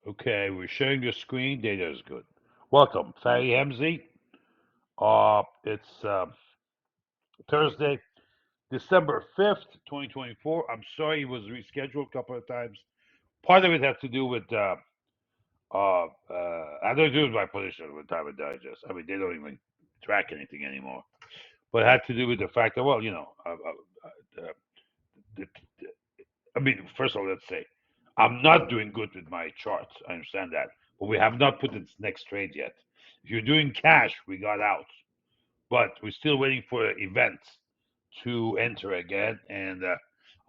Okay, we're sharing your screen. Data is good. Welcome, Fari Hemzi. It's Thursday, December 5th, 2024. I'm sorry it was rescheduled a couple of times. Part of it had to do with I don't do it by position with Time and Digest. I mean, they don't even track anything anymore. But it had to do with the fact that, well, the, I mean, first of all, let's say I'm not doing good with my charts. I understand that, but we have not put its next trade yet. If you're doing cash, we got out, but we're still waiting for events to enter again, and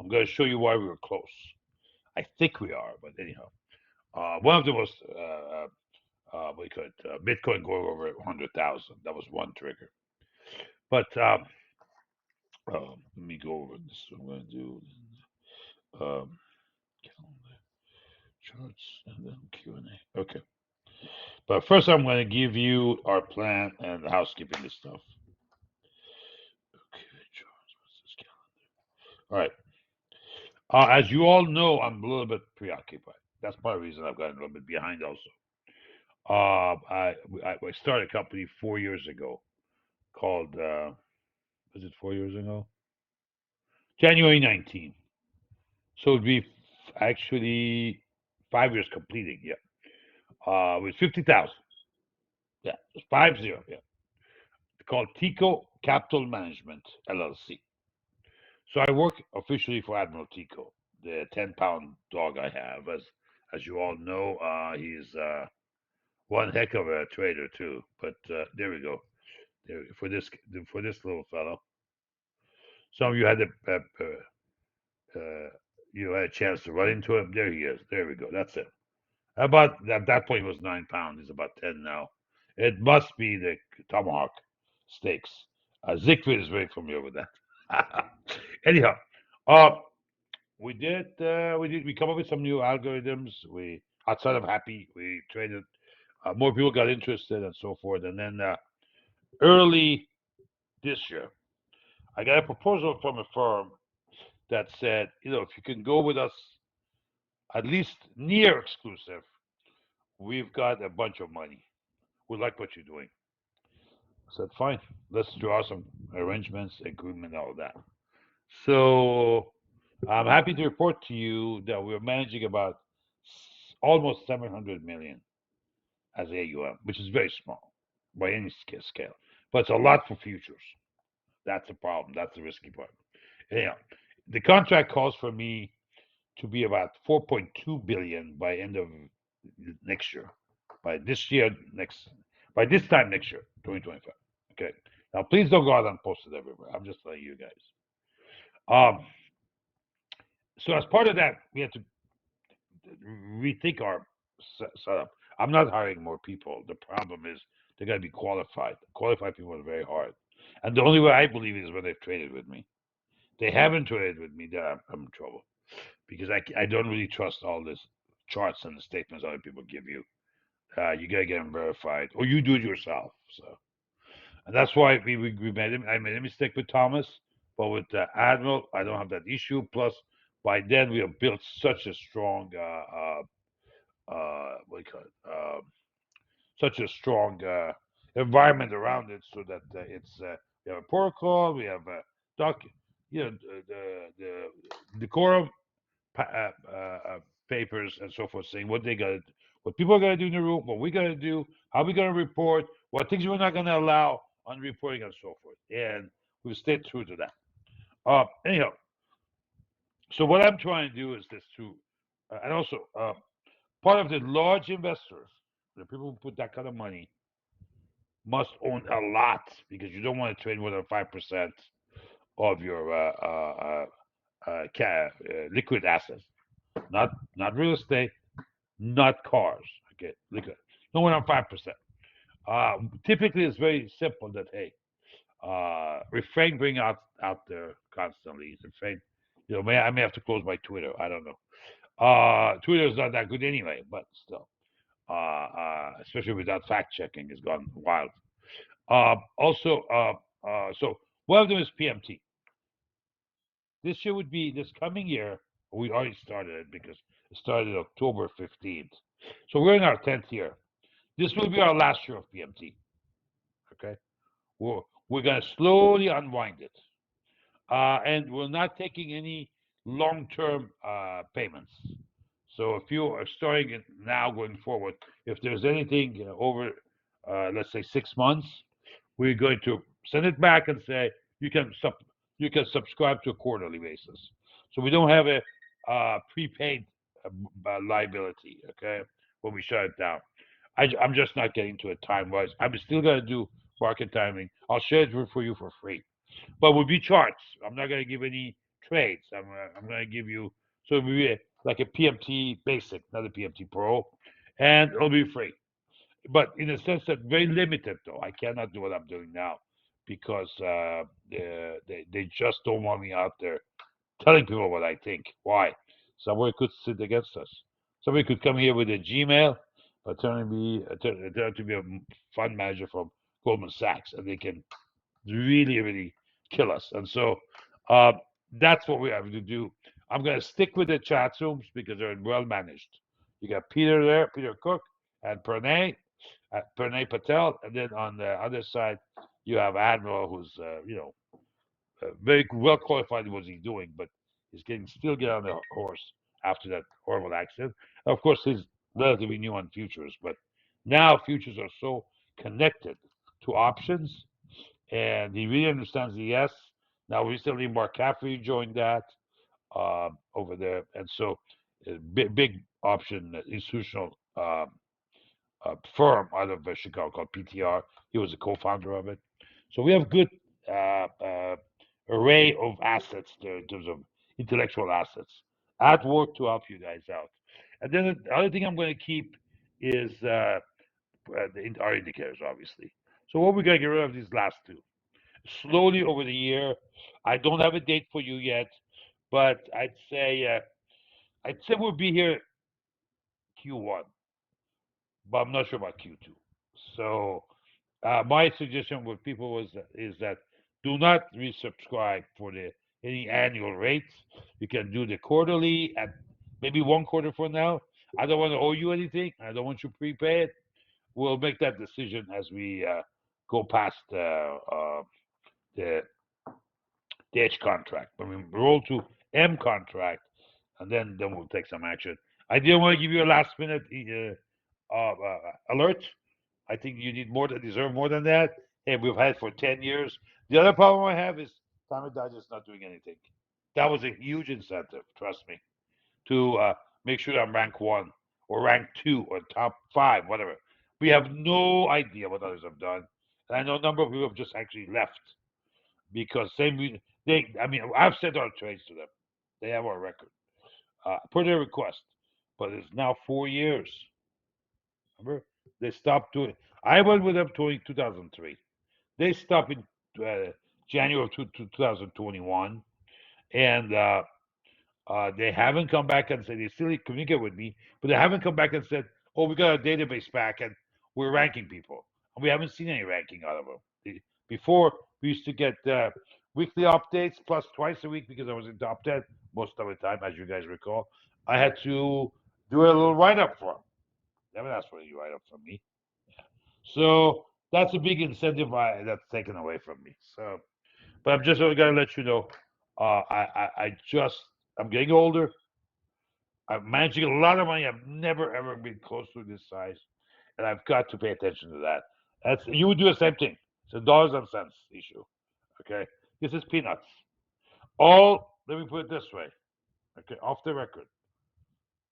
I'm going to show you why we were close. I think we are, but anyhow, one of the most we could Bitcoin going over 100,000. That was one trigger. But let me go over this. I'm going to do um, calendar charts and then Q&A. Okay. But first, I'm going to give you our plan and the housekeeping stuff. Okay, charts. What's this calendar? All right. As you all know, I'm a little bit preoccupied. That's part of the reason I've gotten a little bit behind also. I started a company 4 years ago called, was it 4 years ago? January 19th. So it'd be actually 5 years completing, yeah. With 50,000. Yeah, it's 50, yeah. It's called Tico Capital Management, LLC. So I work officially for Admiral Tico, the 10-pound dog I have. As you all know, he's one heck of a trader too. But there we go. There, for this little fellow. Some of you had you had a chance to run into him. There he is. There we go. That's it. About at that point, he was 9 pounds. He's about 10 now. It must be the tomahawk steaks. Siegfried is very familiar with that. Anyhow, uh, we come up with some new algorithms. We outside of Happy, we traded. More people got interested and so forth. And then early this year, I got a proposal from a firm that said, if you can go with us at least near exclusive, we've got a bunch of money. We like what you're doing. I said, fine, let's draw some arrangements, agreement, all that. So I'm happy to report to you that we're managing about almost 700 million as AUM, which is very small by any scale, but it's a lot for futures. That's the problem. That's the risky part. Anyhow, the contract calls for me to be about 4.2 billion by end of next year. By this year, by this time next year, 2025. Okay. Now, please don't go out and post it everywhere. I'm just telling you guys. Um, so as part of that, we have to rethink our setup. I'm not hiring more people. The problem is they got to be qualified. Qualified people are very hard, and the only way I believe is when they've traded with me. They haven't traded with me. That I'm in trouble because I don't really trust all this charts and the statements other people give you. You gotta get them verified, or you do it yourself. So, and that's why we made him. I made a mistake with Thomas, but with Admiral, I don't have that issue. Plus, by then we have built such a strong what do you call it? Such a strong environment around it, so that it's we have a protocol, we have a doc, the decorum papers and so forth, saying what they got, what people are gonna do in the room, what we gotta do, how we gonna report, what things we're not gonna allow on reporting and so forth, and we've stayed true to that. Anyhow, so what I'm trying to do is this too, and also part of the large investors, the people who put that kind of money, must own a lot because you don't want to trade more than 5% of your liquid assets, not real estate, not cars. Okay, liquid, no more than 5%. Typically, it's very simple. That hey, refrain bring out there constantly. Refrain, I may have to close my Twitter. I don't know. Twitter is not that good anyway, but still, especially without fact checking, it's gone wild. Also, so one of them is PMT. This coming year. We already started it because it started October 15th. So we're in our 10th year. This will be our last year of PMT. Okay, we're going to slowly unwind it, and we're not taking any long-term payments. So if you are starting it now going forward, if there's anything over, let's say 6 months, we're going to send it back and say you can you can subscribe to a quarterly basis. So we don't have a prepaid liability. Okay, when we shut it down, I'm just not getting to it time wise. I'm still gonna do market timing. I'll share it for you for free, but will be charts. I'm not gonna give any trades. I'm gonna give you so it'll be like a PMT basic, not a PMT Pro, and it'll be free, but in a sense that very limited though. I cannot do what I'm doing now because they just don't want me out there telling people what I think. Why? Somebody could sit against us. Somebody could come here with a Gmail, but turn out to be a fund manager from Goldman Sachs, and they can really, really kill us. And so uh, that's what we have to do. I'm going to stick with the chat rooms because they're well managed. You got Peter there, Peter Cook, and Pranay Patel, and then on the other side you have Admiral, who's very well qualified in what he's doing, but he's getting still get on the horse after that horrible accident. Of course, he's relatively new on futures, but now futures are so connected to options, and he really understands the yes. Now recently, Mark Caffrey joined that over there, and so big option institutional firm out of Chicago called PTR. He was a co-founder of it. So we have good array of assets there in terms of intellectual assets at work to help you guys out. And then the other thing I'm going to keep is our indicators, obviously. So what we're going to get rid of these last two slowly over the year. I don't have a date for you yet, but I'd say we'll be here Q1, but I'm not sure about Q2. So my suggestion with people is that do not resubscribe for the any annual rates. You can do the quarterly at maybe 1 quarter for now. I don't want to owe you anything. I don't want you to prepay it. We'll make that decision as we go past the H contract. When we roll to M contract, and then we'll take some action. I didn't want to give you a last minute alert. I think you need more, deserve more than that. Hey, we've had it for 10 years. The other problem I have is Tommy Dodge is not doing anything. That was a huge incentive, trust me, to make sure I'm rank one or rank two or top five, whatever. We have no idea what others have done. And I know a number of people have just actually left because I've sent our trades to them. They have our record per their request, but it's now 4 years. Remember, they stopped doing. I went with them to 2003. They stopped in January of 2021, and they haven't come back and said they still communicate with me, but they haven't come back and said, "Oh, we got our database back and we're ranking people." And we haven't seen any ranking out of them. Before we used to get weekly updates plus twice a week because I was in top 10 most of the time, as you guys recall. I had to do a little write up for them. They haven't asked for any write up from me. So that's a big incentive that's taken away from me. So, but I'm just going to let you know, I'm getting older. I'm managing a lot of money. I've never ever been close to this size, and I've got to pay attention to that. You would do the same thing. It's a dollars and cents issue. Okay, this is peanuts. Let me put it this way. Okay, off the record,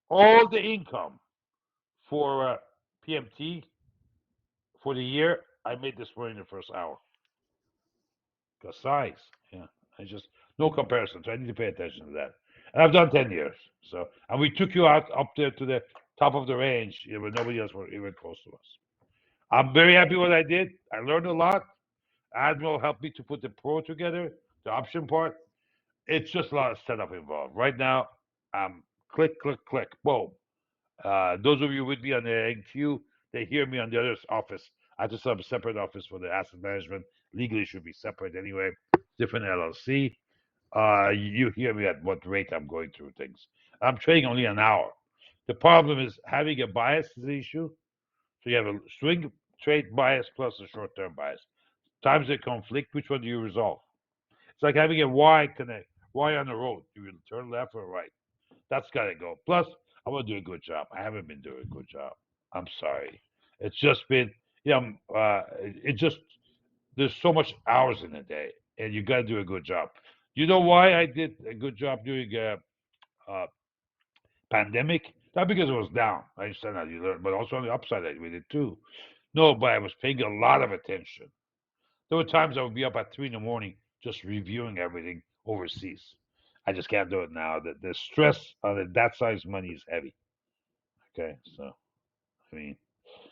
all the income for PMT for the year I made this morning in the first hour. Because size, yeah, I just no comparison. So I need to pay attention to that. And I've done 10 years. So and we took you out up there to the top of the range, where nobody else was even close to us. I'm very happy what I did. I learned a lot. Admiral helped me to put the pro together, the option part. It's just a lot of setup involved. Right now, click, click, click, boom. Those of you with me on the NQ, they hear me on the other office. I just have a separate office for the asset management. Legally, it should be separate anyway. Different LLC. You hear me at what rate I'm going through things. I'm trading only an hour. The problem is having a bias is the issue. So you have a swing trade bias plus a short term bias. Times they conflict, which one do you resolve? It's like having a Y connect, Y on the road. You will turn left or right. That's got to go. Plus, I want to do a good job. I haven't been doing a good job. I'm sorry. It's just been, it just, there's so much hours in a day, and you got to do a good job. You know why I did a good job during a pandemic? Not because it was down. I understand that you learn, but also on the upside I did it too. No, but I was paying a lot of attention. There were times I would be up at 3 in the morning just reviewing everything overseas. I just can't do it now. The stress on that size money is heavy. Okay, so I mean,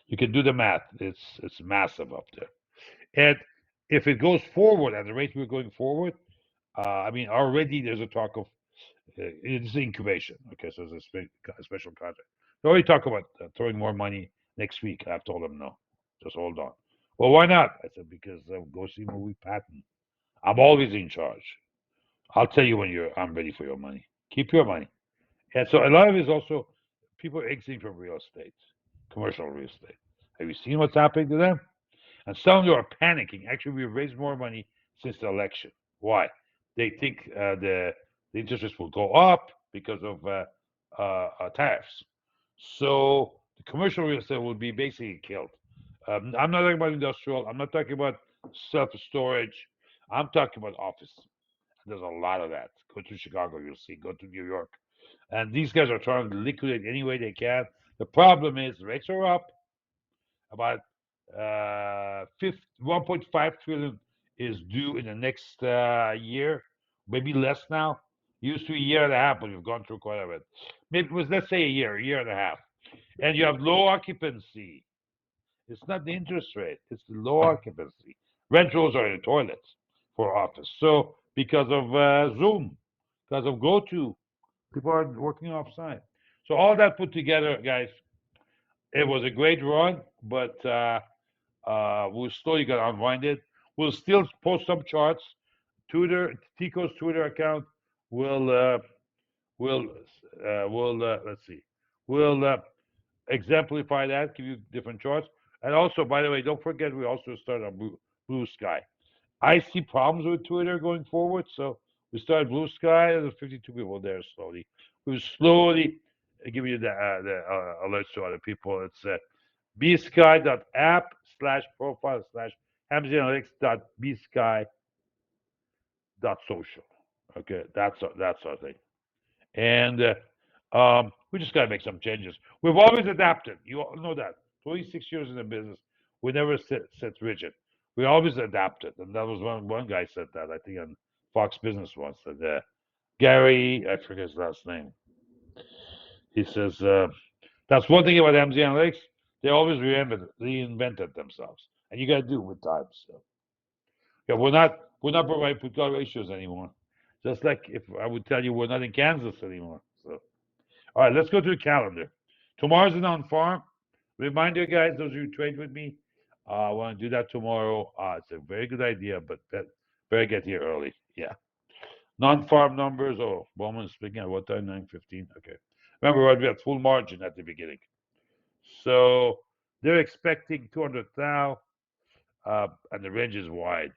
you can do the math. It's massive up there. And if it goes forward at the rate we're going forward, I mean, already there's a talk of it's incubation. Okay, so there's a special contract. They already talk about throwing more money next week. I've told them no, just hold on. Well, why not? I said because go see movie Patton. I'm always in charge. I'll tell you when I'm ready for your money. Keep your money. And so a lot of it is also people exiting from real estate, commercial real estate. Have you seen what's happening to them? And some of them are panicking. Actually, we've raised more money since the election. Why? They think the interest rates will go up because of tariffs. So the commercial real estate will be basically killed. I'm not talking about industrial. I'm not talking about self storage. I'm talking about office. There's a lot of that. Go to Chicago, you'll see. Go to New York. And these guys are trying to liquidate any way they can. The problem is rates are up. About 1.5 trillion is due in the next year, maybe less now. Used to be a year and a half, but we've gone through quite a bit. Maybe it was, let's say, a year and a half. And you have low occupancy. It's not the interest rate, it's the low occupancy. Rent rolls are in the toilets for office. So because of Zoom, because of GoTo, people are working offsite. So all that put together, guys, it was a great run, but we're slowly gonna unwind it. We'll still post some charts. Tico's Twitter account will will let's see, will exemplify that, give you different charts. And also, by the way, don't forget we also started on Blue Sky. I see problems with Twitter going forward, so we started Blue Sky. There's 52 people there slowly. We slowly give you the alerts to other people. It's bsky.app/profile/hamzyanalytics.bsky.social. Okay, that's our thing. And we just got to make some changes. We've always adapted. You all know that. 26 years in the business, we never sit rigid. We always adapted, and that was one guy said that I think on Fox Business once. That Gary, I forget his last name. He says that's one thing about MZ Analytics. They always reinvented themselves, and you got to do it with time. So yeah, we're not providing put ratios anymore. Just like if I would tell you we're not in Kansas anymore. So all right, let's go to the calendar. Tomorrow's an on farm. Reminder, guys, those of you who trade with me, I want to do that tomorrow. It's a very good idea, but better get here early. Yeah. Non-farm numbers. Oh, Bowman speaking at what time? 9:15. Okay. Remember, we had full margin at the beginning. So they're expecting 200,000, and the range is wide.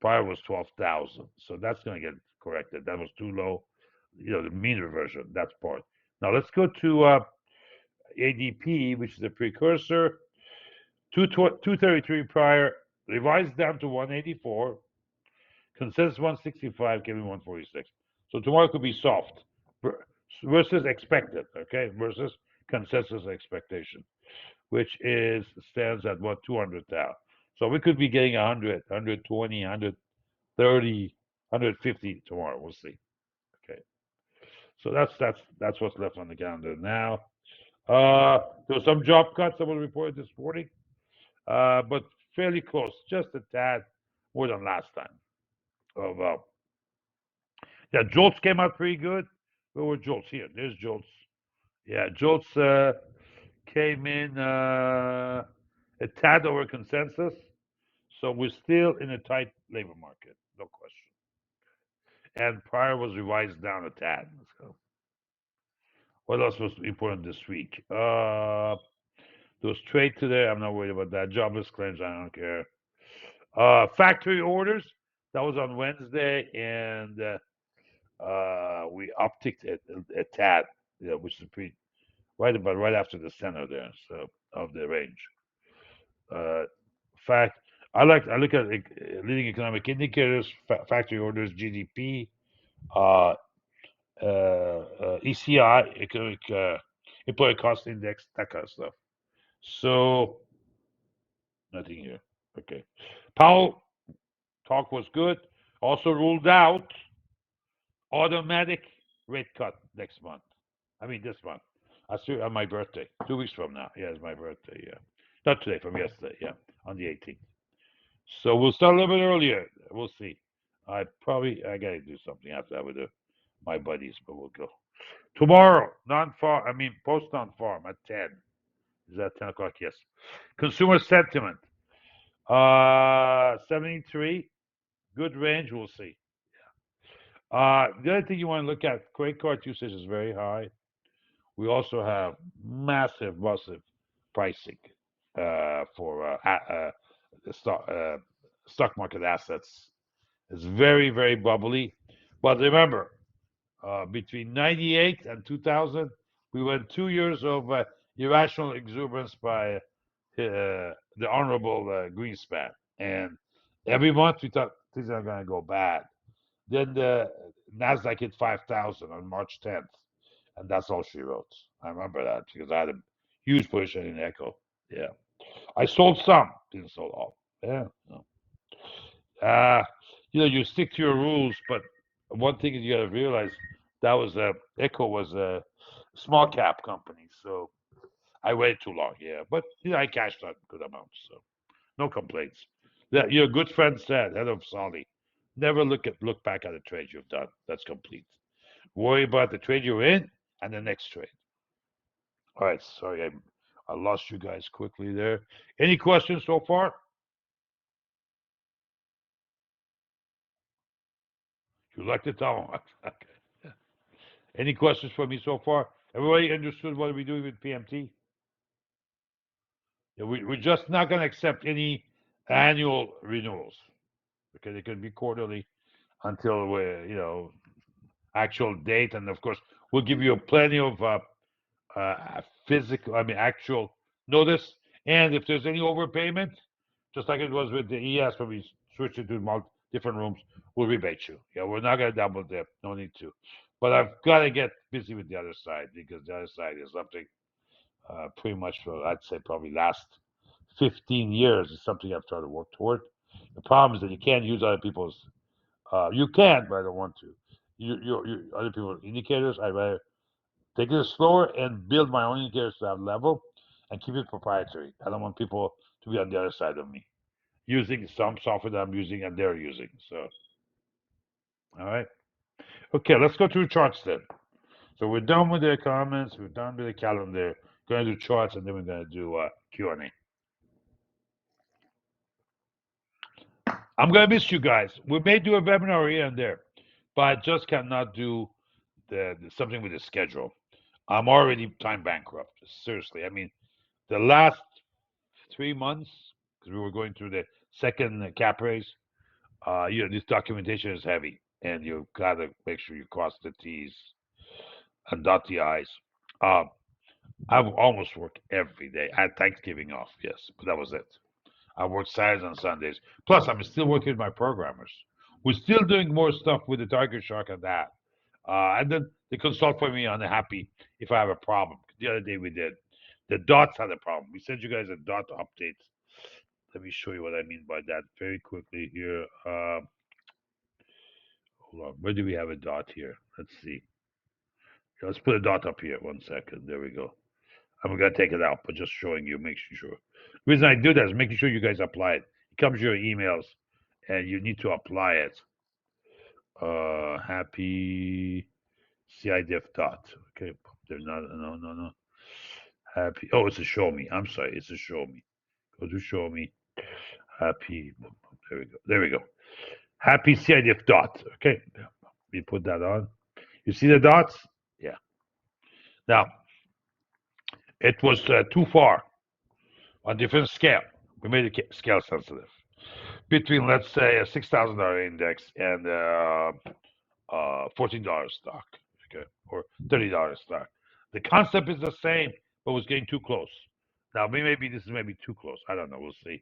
Prior was 12,000. So that's going to get corrected. That was too low. The mean reversion. That's part. Now let's go to ADP, which is a precursor. 233 prior, revised down to 184. Consensus 165, giving 146. So tomorrow could be soft versus expected, okay, versus consensus expectation, which stands at what 200,000. So we could be getting 100, 120, 130, 150 tomorrow. We'll see. Okay. So that's what's left on the calendar now. There were some job cuts that were reported this morning, but fairly close, just a tad more than last time. Yeah, Jolts came out pretty good. Where were Jolts? Here, there's Jolts. Yeah, Jolts came in a tad over consensus, so we're still in a tight labor market, no question. And prior was revised down a tad. So What else was important this week? There was trade today. I'm not worried about that. Jobless claims. I don't care. Factory orders. That was on Wednesday, and we upticked it a tad, which is pretty right after the center there, so of the range. Uh, fact, I look at leading economic indicators, factory orders, GDP, uh, ECI, economic employee cost index, that kind of stuff. So nothing here. Okay. Powell talk was good. Also ruled out automatic rate cut next month. I mean this month. I see on my birthday, 2 weeks from now. Yeah, it's my birthday. Yeah, not today, from yesterday. Yeah, on the 18th. So we'll start a little bit earlier. We'll see. I gotta do something after that with my buddies, but we'll go tomorrow. Non-farm. I mean post non-farm at 10. Is that 10 o'clock? Yes. Consumer sentiment. 73. Good range. We'll see. The other thing you want to look at, credit card usage is very high. We also have massive pricing for stock market assets. It's very, very bubbly. But remember, between 98 and 2000, we went 2 years of irrational exuberance by the Honorable Greenspan. And every month we thought things are going to go bad. Then the NASDAQ hit 5,000 on March 10th. And that's all she wrote. I remember that because I had a huge position in Echo. Yeah. I sold some, didn't sell all. Yeah. No. You stick to your rules, but one thing you got to realize that was Echo was a small cap company, so I waited too long. Yeah, but I cashed out good amounts, so no complaints. That your good friend said, head of Solly, never look back at the trade you've done. That's complete. Worry about the trade you're in and the next trade. All right, sorry I lost you guys quickly there. Any questions so far? You like the towel? Okay. Any questions for me so far? Everybody understood what we're doing with PMT? Yeah, we're just not going to accept any annual renewals. Okay, they can be quarterly until actual date, and of course we'll give you plenty of actual notice. And if there's any overpayment, just like it was with the ES when we switched it to different rooms, we'll rebate you. Yeah, we're not going to double dip. No need to. But I've got to get busy with the other side because the other side is something pretty much for, I'd say, probably last 15 years is something I've tried to work toward. The problem is that you can't use other people's. You can, but I don't want to. Other people's indicators. I'd rather take it slower and build my own indicators to that level and keep it proprietary. I don't want people to be on the other side of me using some software that I'm using and they're using. So, all right. Okay, let's go through charts then. So we're done with the comments. We're done with the calendar. Going to do charts and then we're going to do Q&A. I'm going to miss you guys. We may do a webinar here and there, but I just cannot do something with the schedule. I'm already time bankrupt. Seriously. I mean, the last 3 months, because we were going through the second cap raise, this documentation is heavy, and you've got to make sure you cross the T's and dot the I's. I've almost worked every day. I had Thanksgiving off, yes, but that was it. I work Saturdays and Sundays. Plus, I'm still working with my programmers. We're still doing more stuff with the Tiger Shark and that. And then they consult for me on the Happy if I have a problem. The other day we did. The dots had a problem. We sent you guys a dot update. Let me show you what I mean by that very quickly here. Hold on. Where do we have a dot here? Let's see. Let's put a dot up here. 1 second. There we go. I'm going to take it out, but just showing you, making sure. The reason I do that is making sure you guys apply it. It comes to your emails, and you need to apply it. Happy CIDF dot. Okay, there's not, no. Happy, oh, it's a show me. I'm sorry, it's a show me. Go to show me. Happy, there we go. Happy CIDF dot. Okay, we put that on. You see the dots? Yeah. Now, it was too far on different scale. We made it scale sensitive between, let's say, a $6,000 index and $14 stock, okay, or $30 stock. The concept is the same, but was getting too close. Now, maybe this is maybe too close. I don't know. We'll see.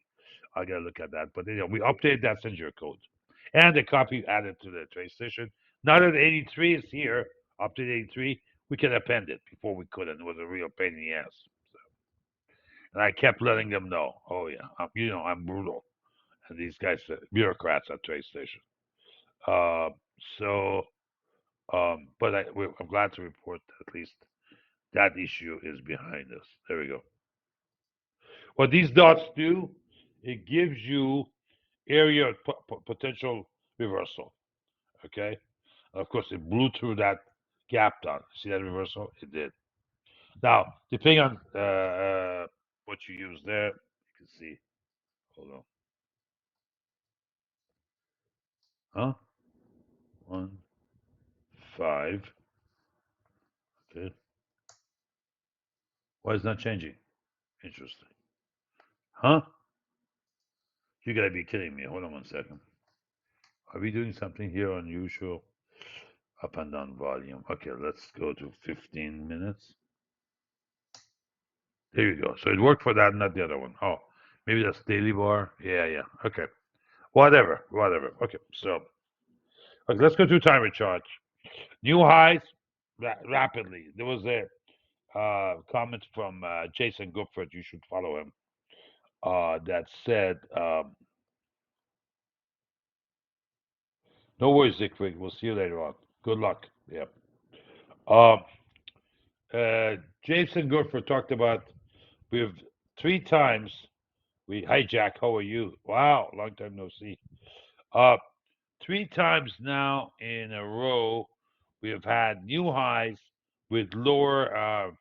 I gotta look at that. But we updated that Sinjir code, and the copy added to the TradeStation. Now that 83 is here, update 83, we can append it. Before we couldn't. It was a real pain in the ass. So, and I kept letting them know. Oh yeah, I'm brutal, and these guys, bureaucrats at TradeStation. Uh, so, but I'm glad to report that at least that issue is behind us. There we go. What these dots do, it gives you area of potential reversal. Okay. Of course, it blew through that gap dot. See that reversal? It did. Now, depending on what you use there, you can see. Hold on. Huh? 1, 5. Okay. Why is it not changing? Interesting. Huh? You gotta be kidding me. Hold on 1 second. Are we doing something here unusual? Up and down volume. Okay, let's go to 15 minutes. There you go. So it worked for that, not the other one. Oh, maybe that's daily bar. Yeah. Okay. Whatever. Okay, so okay, let's go to time chart. New highs rapidly. There was a comment from Jason Gupford. You should follow him. That said, no worries, Zickfried. We'll see you later on. Good luck. Yep. Um, Jason Gupford talked about we've 3 times. Hi Jack, how are you? Wow, long time no see. Uh, 3 times now in a row, we have had new highs with lower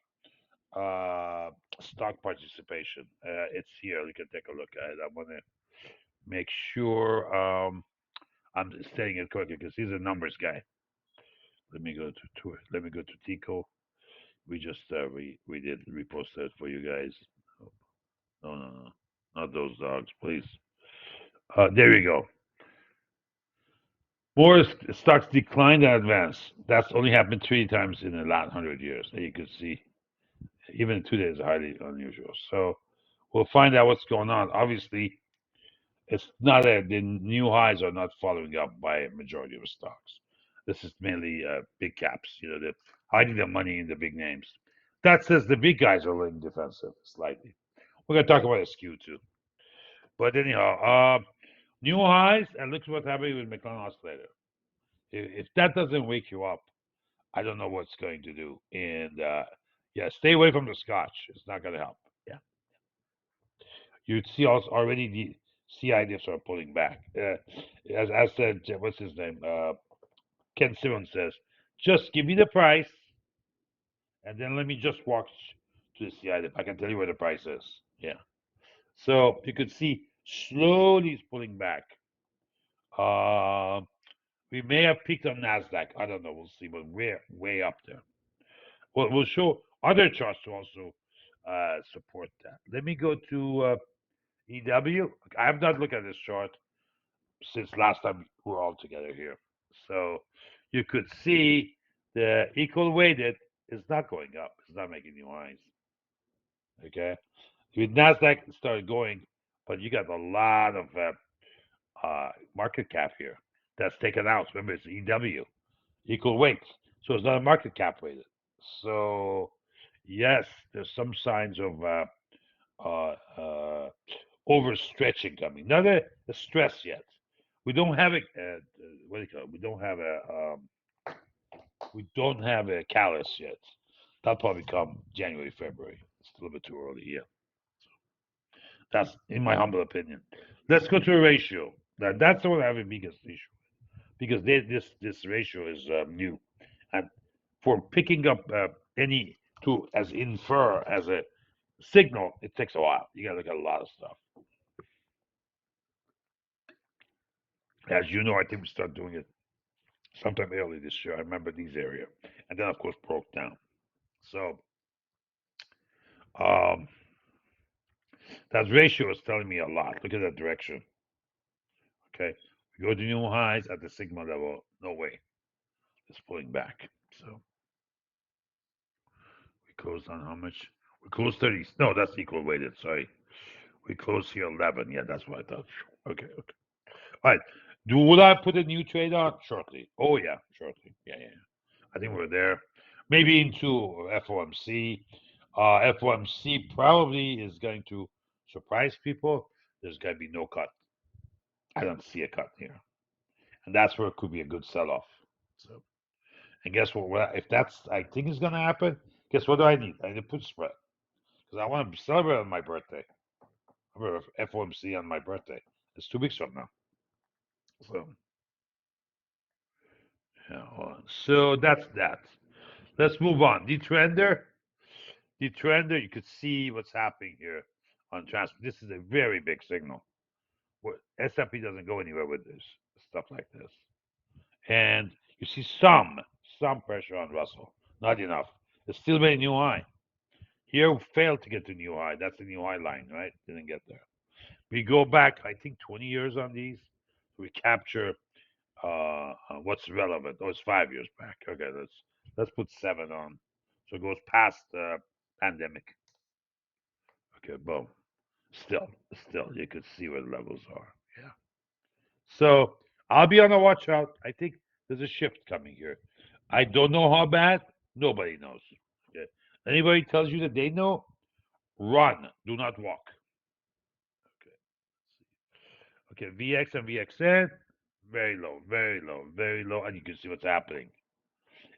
stock participation. It's here. You can take a look at it. I want to make sure I'm saying it correctly because he's a numbers guy. Let me go to Let me go to Tico. We just we did repost that for you guys. No, not those dogs, please. There you go. More stocks declined and advanced. That's only happened 3 times in the last 100 years. You can see, even 2 days is highly unusual. So we'll find out what's going on. Obviously, it's not that the new highs are not following up by a majority of stocks. This is mainly big caps. They're hiding their money in the big names. That says the big guys are looking defensive slightly. We're going to talk about a skew too. But anyhow, new highs, and look what's happening with McLaren Oscillator. If that doesn't wake you up, I don't know what's going to do. And yeah, stay away from the scotch. It's not going to help. Yeah, you'd see also already the CI diffs are pulling back. As I said, what's his name? Ken Simmons says, just give me the price, and then let me just walk to the CI diff. I can tell you where the price is. Yeah. So you could see slowly it's pulling back. We may have peaked on Nasdaq. I don't know. We'll see, but we're way up there. We'll show other charts to also support that. Let me go to EW. I have not looked at this chart since last time we were all together here. So you could see the equal weighted is not going up. It's not making new highs. Okay. With Nasdaq started going, but you got a lot of market cap here that's taken out. Remember, it's EW, equal weights. So it's not a market cap weighted. So yes, there's some signs of overstretching coming. Not a stress yet. We don't have a what do you call it? We don't have a callus yet. That'll probably come January, February. It's a little bit too early here. That's in my humble opinion. Let's go to a ratio. That's the one I have the biggest issue because this ratio is new, and for picking up any to as infer as a signal, it takes a while. You got to look at a lot of stuff. As you know, I think we started doing it sometime early this year. I remember these area, and then of course broke down. So um, that ratio is telling me a lot. Look at that direction. Okay, we go to new highs at the sigma level. No way, it's pulling back. So we closed on how much? We closed 30. No, that's equal weighted. Sorry, we closed here 11. Yeah, that's what I thought. Okay, okay. All right. Will I put a new trade on shortly? Oh yeah, shortly. Yeah, yeah. I think we're there. Maybe into FOMC. FOMC probably is going to surprise people. There's going to be no cut. I don't see a cut here, and that's where it could be a good sell-off. So, and guess what? If that's I think is going to happen, guess what do I need? I need a put spread because I want to celebrate on my birthday. I remember FOMC on my birthday. It's 2 weeks from now. So, yeah, so that's that. Let's move on. The trender, you could see what's happening here on transfer. This is a very big signal. S&P doesn't go anywhere with this stuff like this, and you see some pressure on Russell. Not enough. It still made a new high. Here we failed to get to new high. That's the new high line, right? Didn't get there. We go back, I think, 20 years on these. We capture what's relevant. Oh, it's 5 years back. Okay, let's put 7 on. So it goes past the pandemic. Okay, boom. Still, you can see where the levels are. Yeah. So I'll be on the watch out. I think there's a shift coming here. I don't know how bad. Nobody knows. Okay. Anybody tells you that they know, run. Do not walk. Okay. Okay. VX and VXN, very low, very low, very low, and you can see what's happening.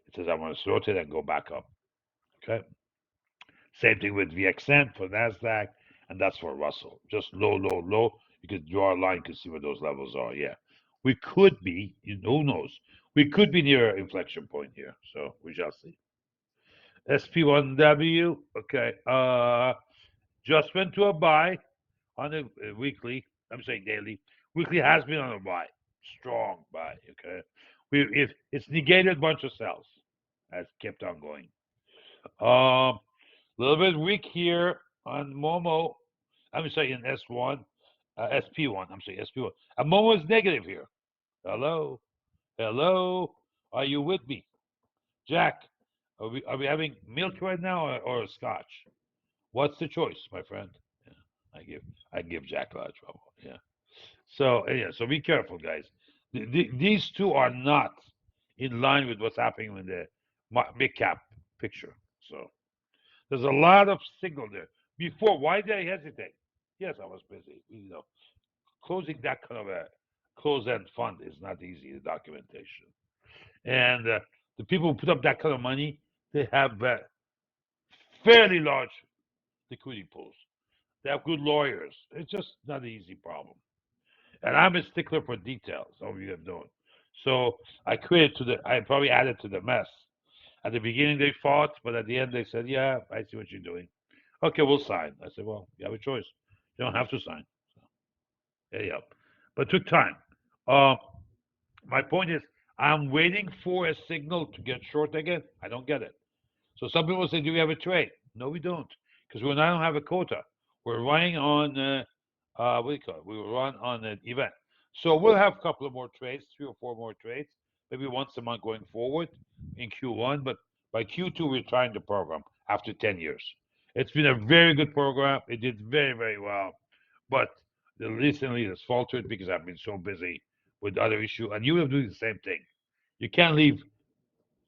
It says I want to rotate and go back up. Okay. Same thing with VXN for Nasdaq, and that's for Russell. Just low, low, low. You could draw a line, you can see where those levels are. Yeah, we could be. Who knows? We could be near an inflection point here. So we shall see. SP1W. Okay. Just went to a buy on the weekly. I'm saying daily. Weekly has been on a buy. Strong buy. Okay. It's negated a bunch of sells. Has kept on going. A little bit weak here on Momo. I'm sorry, in S1, SP1. I'm sorry, SP1. And Momo is negative here. Hello, hello. Are you with me, Jack? Are we having milk right now or scotch? What's the choice, my friend? Yeah, I give Jack a lot of trouble. Yeah. So yeah. So be careful, guys. These two are not in line with what's happening in the big cap picture. So. There's a lot of signal there. Before, why did I hesitate? Yes, I was busy. Closing that kind of a closed-end fund is not easy. The documentation and the people who put up that kind of money, they have fairly large liquidity pools. They have good lawyers. It's just not an easy problem. And I'm a stickler for details. Some of you have known. So I probably added to the mess. At the beginning they fought, but at the end they said, "Yeah, I see what you're doing. Okay, we'll sign." I said, "Well, you have a choice. You don't have to sign." So, yeah. But it took time. Uh, my point is, I'm waiting for a signal to get short again. I don't get it. So some people say, "Do we have a trade?" No, we don't, because we now have a quota. We're running on what do you call it? We will run on an event. So we'll have a couple of more trades, 3 or 4 more trades, maybe once a month going forward in Q1. But by Q2, we're trying the program after 10 years. It's been a very good program. It did very, very well. But recently it's faltered because I've been so busy with other issues. And you will do the same thing. You can't leave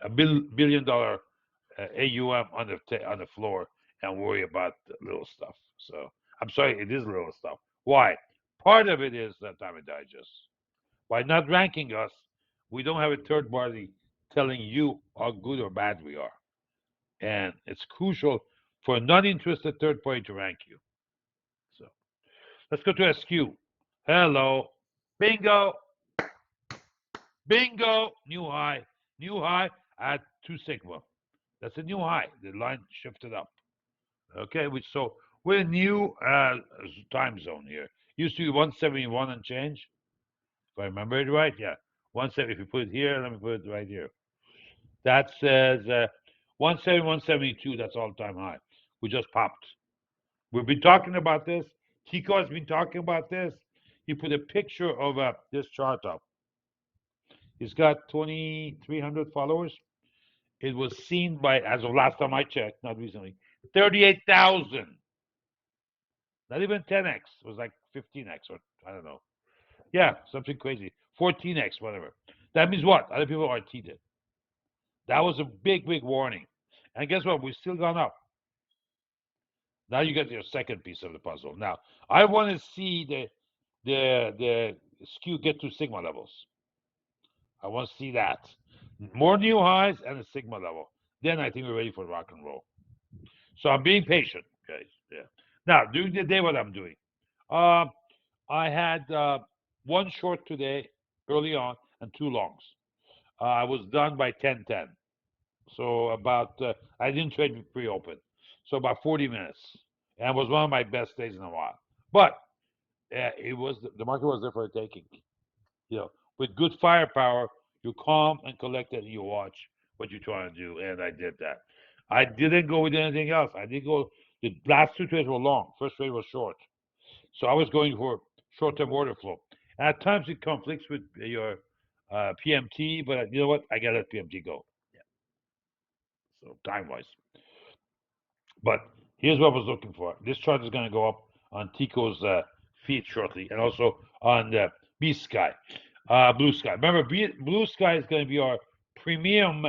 a billion-dollar AUM on the floor and worry about the little stuff. So I'm sorry, it is little stuff. Why? Part of it is that Time Digest. By not ranking us, we don't have a third party telling you how good or bad we are. And it's crucial for a non-interested third party to rank you. So let's go to SQ. Hello. Bingo. Bingo. New high at 2 sigma. That's a new high. The line shifted up. Okay, so we're in new time zone here. Used to be 171 and change. If I remember it right, yeah. 170. If you put it here, let me put it right here. That says 170, 172. That's all-time high. We just popped. We've been talking about this. Tico has been talking about this. He put a picture of this chart up. He's got 2,300 followers. It was seen by, as of last time I checked, not recently, 38,000. Not even 10x. It was like 15x or I don't know. Yeah, something crazy. 14x, whatever. That means what? Other people are cheated. That was a big, big warning. And guess what? We've still gone up. Now you get your second piece of the puzzle. Now I want to see the skew get to sigma levels. I want to see that. More new highs and a sigma level. Then I think we're ready for rock and roll. So I'm being patient, guys. Yeah. Now during the day, what I'm doing, I had one short today early on and two longs. I was done by 10:10. So about I didn't trade pre-open. So about 40 minutes, and it was one of my best days in a while. But it was the market was there for the taking. You know, with good firepower, you calm and collected, and you watch what you're trying to do, and I did that. I didn't go with anything else. I didn't go. The last two trades were long. First trade was short, so I was going for short-term order flow. And at times it conflicts with your PMT, but you know what? I gotta let PMT go. Yeah. So time-wise. But here's what I was looking for. This chart is going to go up on Tico's feed shortly, and also on the Blue Sky. Blue Sky. Remember, Blue Sky is going to be our premium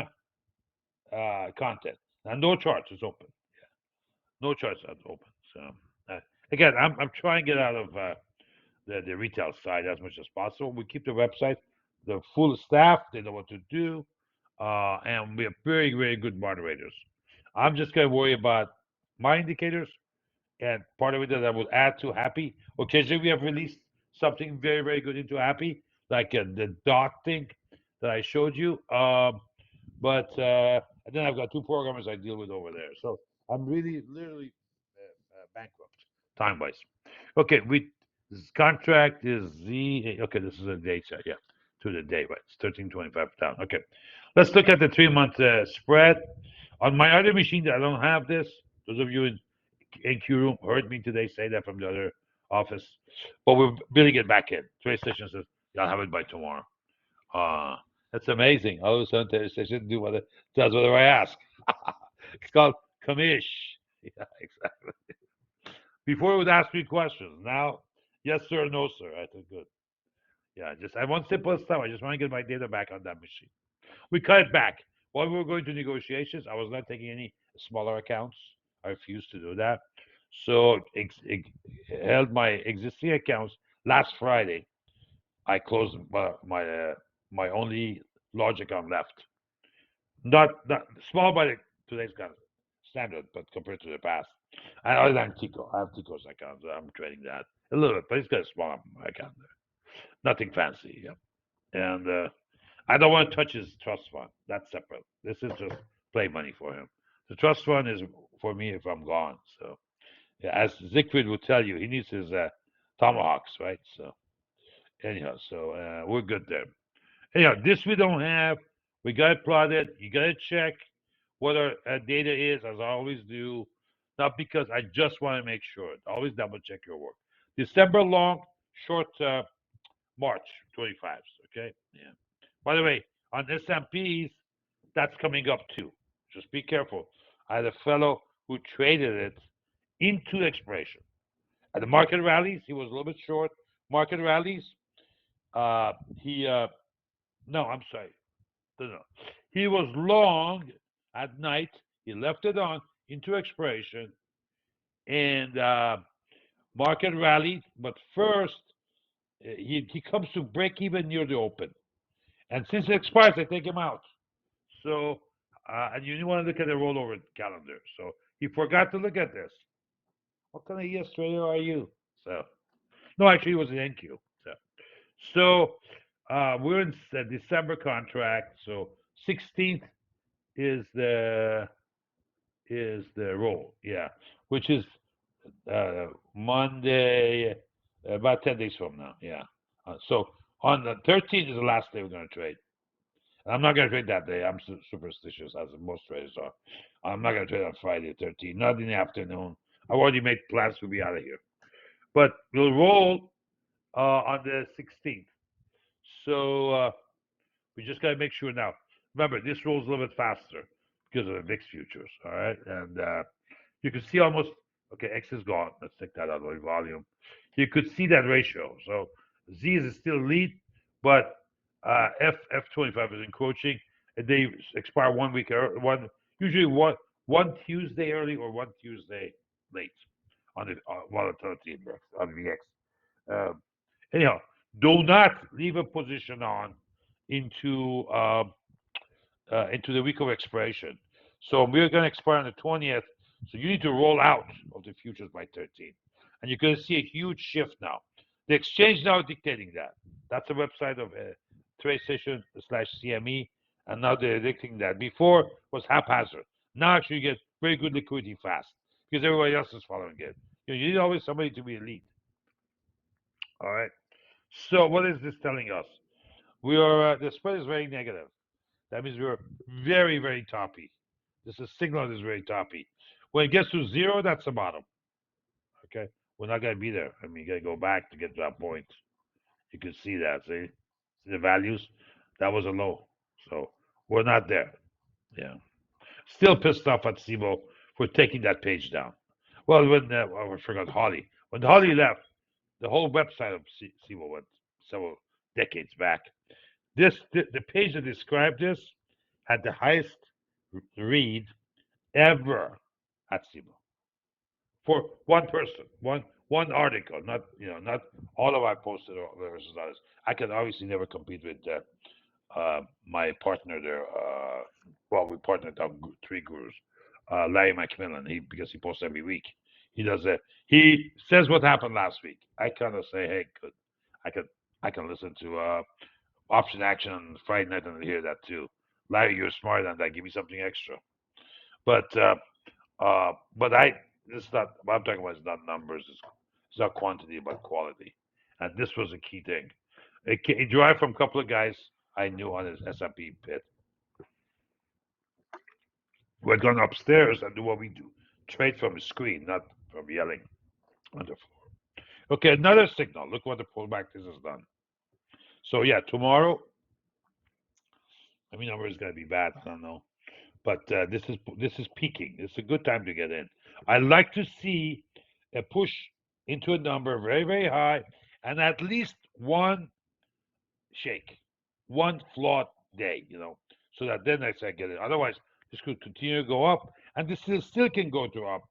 content. Now, no charts is open. Yeah. No charts are open. So again, I'm trying to get out of the retail side as much as possible. We keep the website, the full staff. They know what to do, and we have very, very good moderators. I'm just going to worry about my indicators, and part of it that I will add to Happy. Occasionally, we have released something very, very good into Happy, like the dot thing that I showed you. But and then I've got two programmers I deal with over there. So I'm really, literally bankrupt time-wise. Okay, this contract is okay, this is a day chart, yeah, to the day, right? It's 13.25 down. Okay, let's look at the 3-month spread. On my other machine, I don't have this. Those of you in Q room heard me today say that from the other office, but we're building it back in. Trade Station says, "I'll have it by tomorrow." That's amazing. All of a sudden, Trade Station does whatever I ask. It's called commish. Yeah, exactly. Before it would ask me questions. Now, yes sir, no sir. I said good. Yeah, I want simple stuff. I just want to get my data back on that machine. We cut it back. While we were going to negotiations, I was not taking any smaller accounts. I refused to do that. So held my existing accounts. Last Friday, I closed my only large account left. Not small by today's kind of standard, but compared to the past. And other than Tico, I have Tico's account. I'm trading that a little bit, but it's got a small account there. Nothing fancy. Yeah. And I don't want to touch his trust fund. That's separate. This is just play money for him. The trust fund is for me if I'm gone. So, yeah, as Siegfried will tell you, he needs his tomahawks, right? So, anyhow, so we're good there. Anyhow, this we don't have. We got it plotted. You got to check what our data is, as I always do. Not because I just want to make sure. Always double check your work. December long, short March 25s. Okay, yeah. By the way, on S&Ps, that's coming up too. Just be careful. I had a fellow who traded it into expiration. At the market rallies, he was a little bit short. Market rallies, he no, I'm sorry, no. He was long at night. He left it on into expiration, and market rallied. But first, he comes to break even near the open. And since it expires, I take him out. So, and you want to look at the rollover calendar. So he forgot to look at this. What kind of ES trader are you? So, no, actually, it was an NQ. So we're in the December contract. So 16th is the roll. Yeah, which is Monday, about 10 days from now. Yeah. So on the 13th is the last day we're going to trade. I'm not going to trade that day. I'm superstitious, as most traders are. I'm not going to trade on Friday 13, not in the afternoon. I've already made plans to be out of here. But we'll roll on the 16th. So we just got to make sure now. Remember, this rolls a little bit faster because of the VIX futures. All right. And you can see almost, okay, X is gone. Let's take that out of volume. You could see that ratio. So Z is still lead, but F25 is encroaching. And they expire 1 week early, usually one Tuesday early or one Tuesday late on the volatility index on VX. Um, anyhow, do not leave a position on into the week of expiration. So we're going to expire on the 20th. So you need to roll out of the futures by 13. And you're going to see a huge shift now. The exchange now is dictating that. That's the website of TradeStation/CME. And now they're dictating that. Before was haphazard. Now actually you get very good liquidity fast because everybody else is following it. You need always somebody to be a lead. All right. So what is this telling us? We are the spread is very negative. That means we're very, very toppy. This is signal that is very toppy. When it gets to zero, that's the bottom. Okay, we're not gonna be there. I mean, you gotta go back to get to that point. You can see that. See the values? That was a low. So we're not there. Yeah. Still pissed off at SIBO for taking that page down. Well, when I forgot Holly. When Holly left, the whole website of SIBO went several decades back. The page that described this had the highest read ever at SIBO for one person, one article, not all of our posted versus others. I can obviously never compete with my partner there. Well, we partnered up three gurus. Larry McMillan, because he posts every week. He does it. He says what happened last week. I kind of say, hey, good. I can I can listen to option action on Friday night and hear that too. Larry, you're smarter than that. Give me something extra. But but this is not what I'm talking about. Is not numbers. It's not quantity, but quality. And this was a key thing. It derived from a couple of guys I knew on his S&P pit. We're going upstairs and do what we do. Trade from the screen, not from yelling on the floor. Okay, another signal. Look what the pullback this has done. So yeah, tomorrow. I mean, number is going to be bad. I don't know, but this is peaking. It's a good time to get in. I like to see a push into a number very very high, and at least one shake, one flawed day. So that then I say get it. Otherwise, this could continue to go up, and this still can go to up,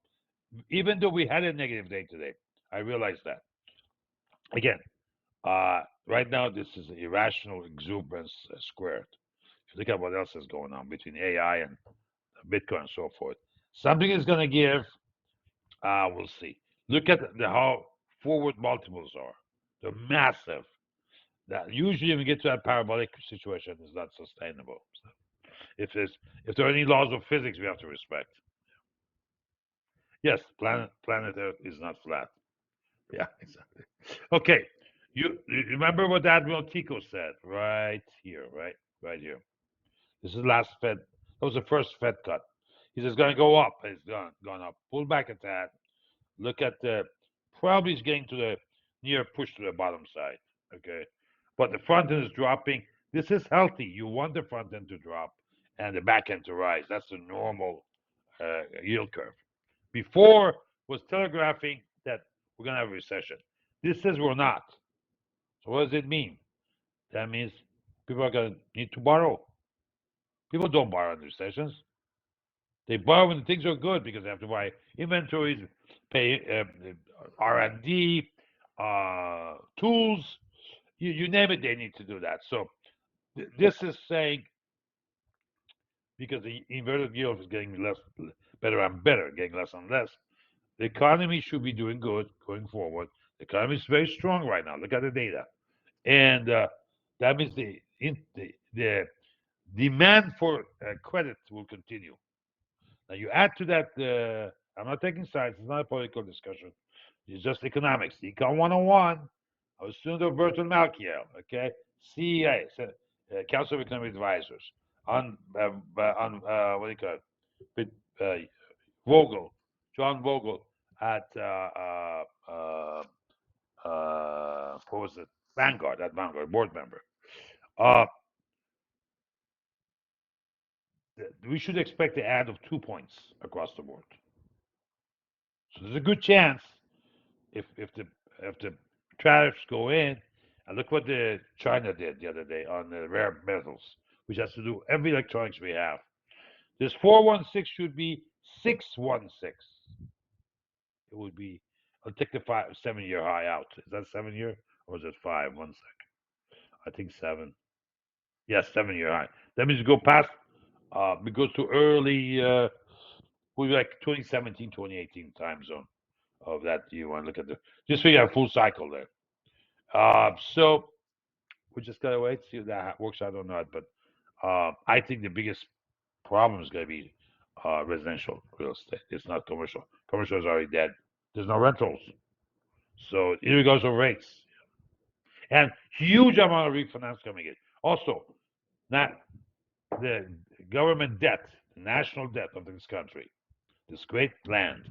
even though we had a negative day today. I realize that. Again, right now this is irrational exuberance squared. If you look at what else is going on between AI and Bitcoin and so forth, something is going to give. We'll see. Look at how forward multiples are. They're massive. That usually when we get to that parabolic situation, is not sustainable. So if there are any laws of physics, we have to respect. Yes, planet Earth is not flat. Yeah, exactly. Okay, you remember what Admiral Tico said right here, right here. This is last Fed. That was the first Fed cut. He says it's going to go up. It's gone up. Pull back at that. Look at the probably is getting to the near push to the bottom side. Okay, but the front end is dropping. This is healthy. You want the front end to drop and the back end to rise. That's the normal yield curve. Before was telegraphing that we're going to have a recession. This says we're not. So what does it mean? That means people are going to need to borrow. People don't borrow in recessions. They borrow when things are good because they have to buy inventories, pay R&D, tools. You name it, they need to do that. So this is saying because the inverted yield is getting better and better, getting less and less. The economy should be doing good going forward. The economy is very strong right now. Look at the data, and that means the demand for credit will continue. Now you add to that, I'm not taking sides, it's not a political discussion. It's just economics. Econ 101. I was student of Burton Malkiel, okay? CEA, Council of Economic Advisors, on what do you call it? With Vogel, John Vogel at what was it? Vanguard, at Vanguard, board member. Uh, we should expect the add of 2 points across the board. So there's a good chance if the tariffs go in, and look what the China did the other day on the rare metals, which has to do every electronics we have. This 416 should be 616. It would be. I'll take the 7 year high out. Is that 7 year or is it 5? 1 sec. I think 7. Yes, 7 year high. That means go past. It goes to early. We like 2017, 2018 time zone of that. You want to look at the just so you have full cycle there. So we just gotta wait see if that works out or not. But I think the biggest problem is gonna be residential real estate. It's not commercial. Commercial is already dead. There's no rentals. So here goes with rates and huge amount of refinance coming in. Also, not the government debt, the national debt of this country, this great land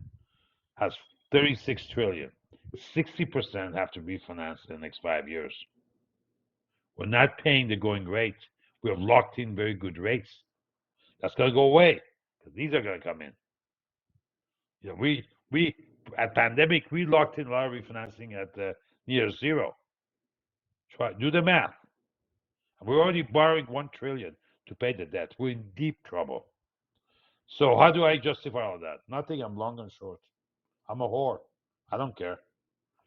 has 36 trillion. 60% have to be financed in the next 5 years. We're not paying the going rate. We have locked in very good rates. That's going to go away because these are going to come in. You know, we at pandemic we locked in a lot of refinancing at near zero. Do the math. We're already borrowing 1 trillion to pay the debt. We're in deep trouble. So how do I justify all that? Nothing. I'm long and short. I'm a whore. I don't care.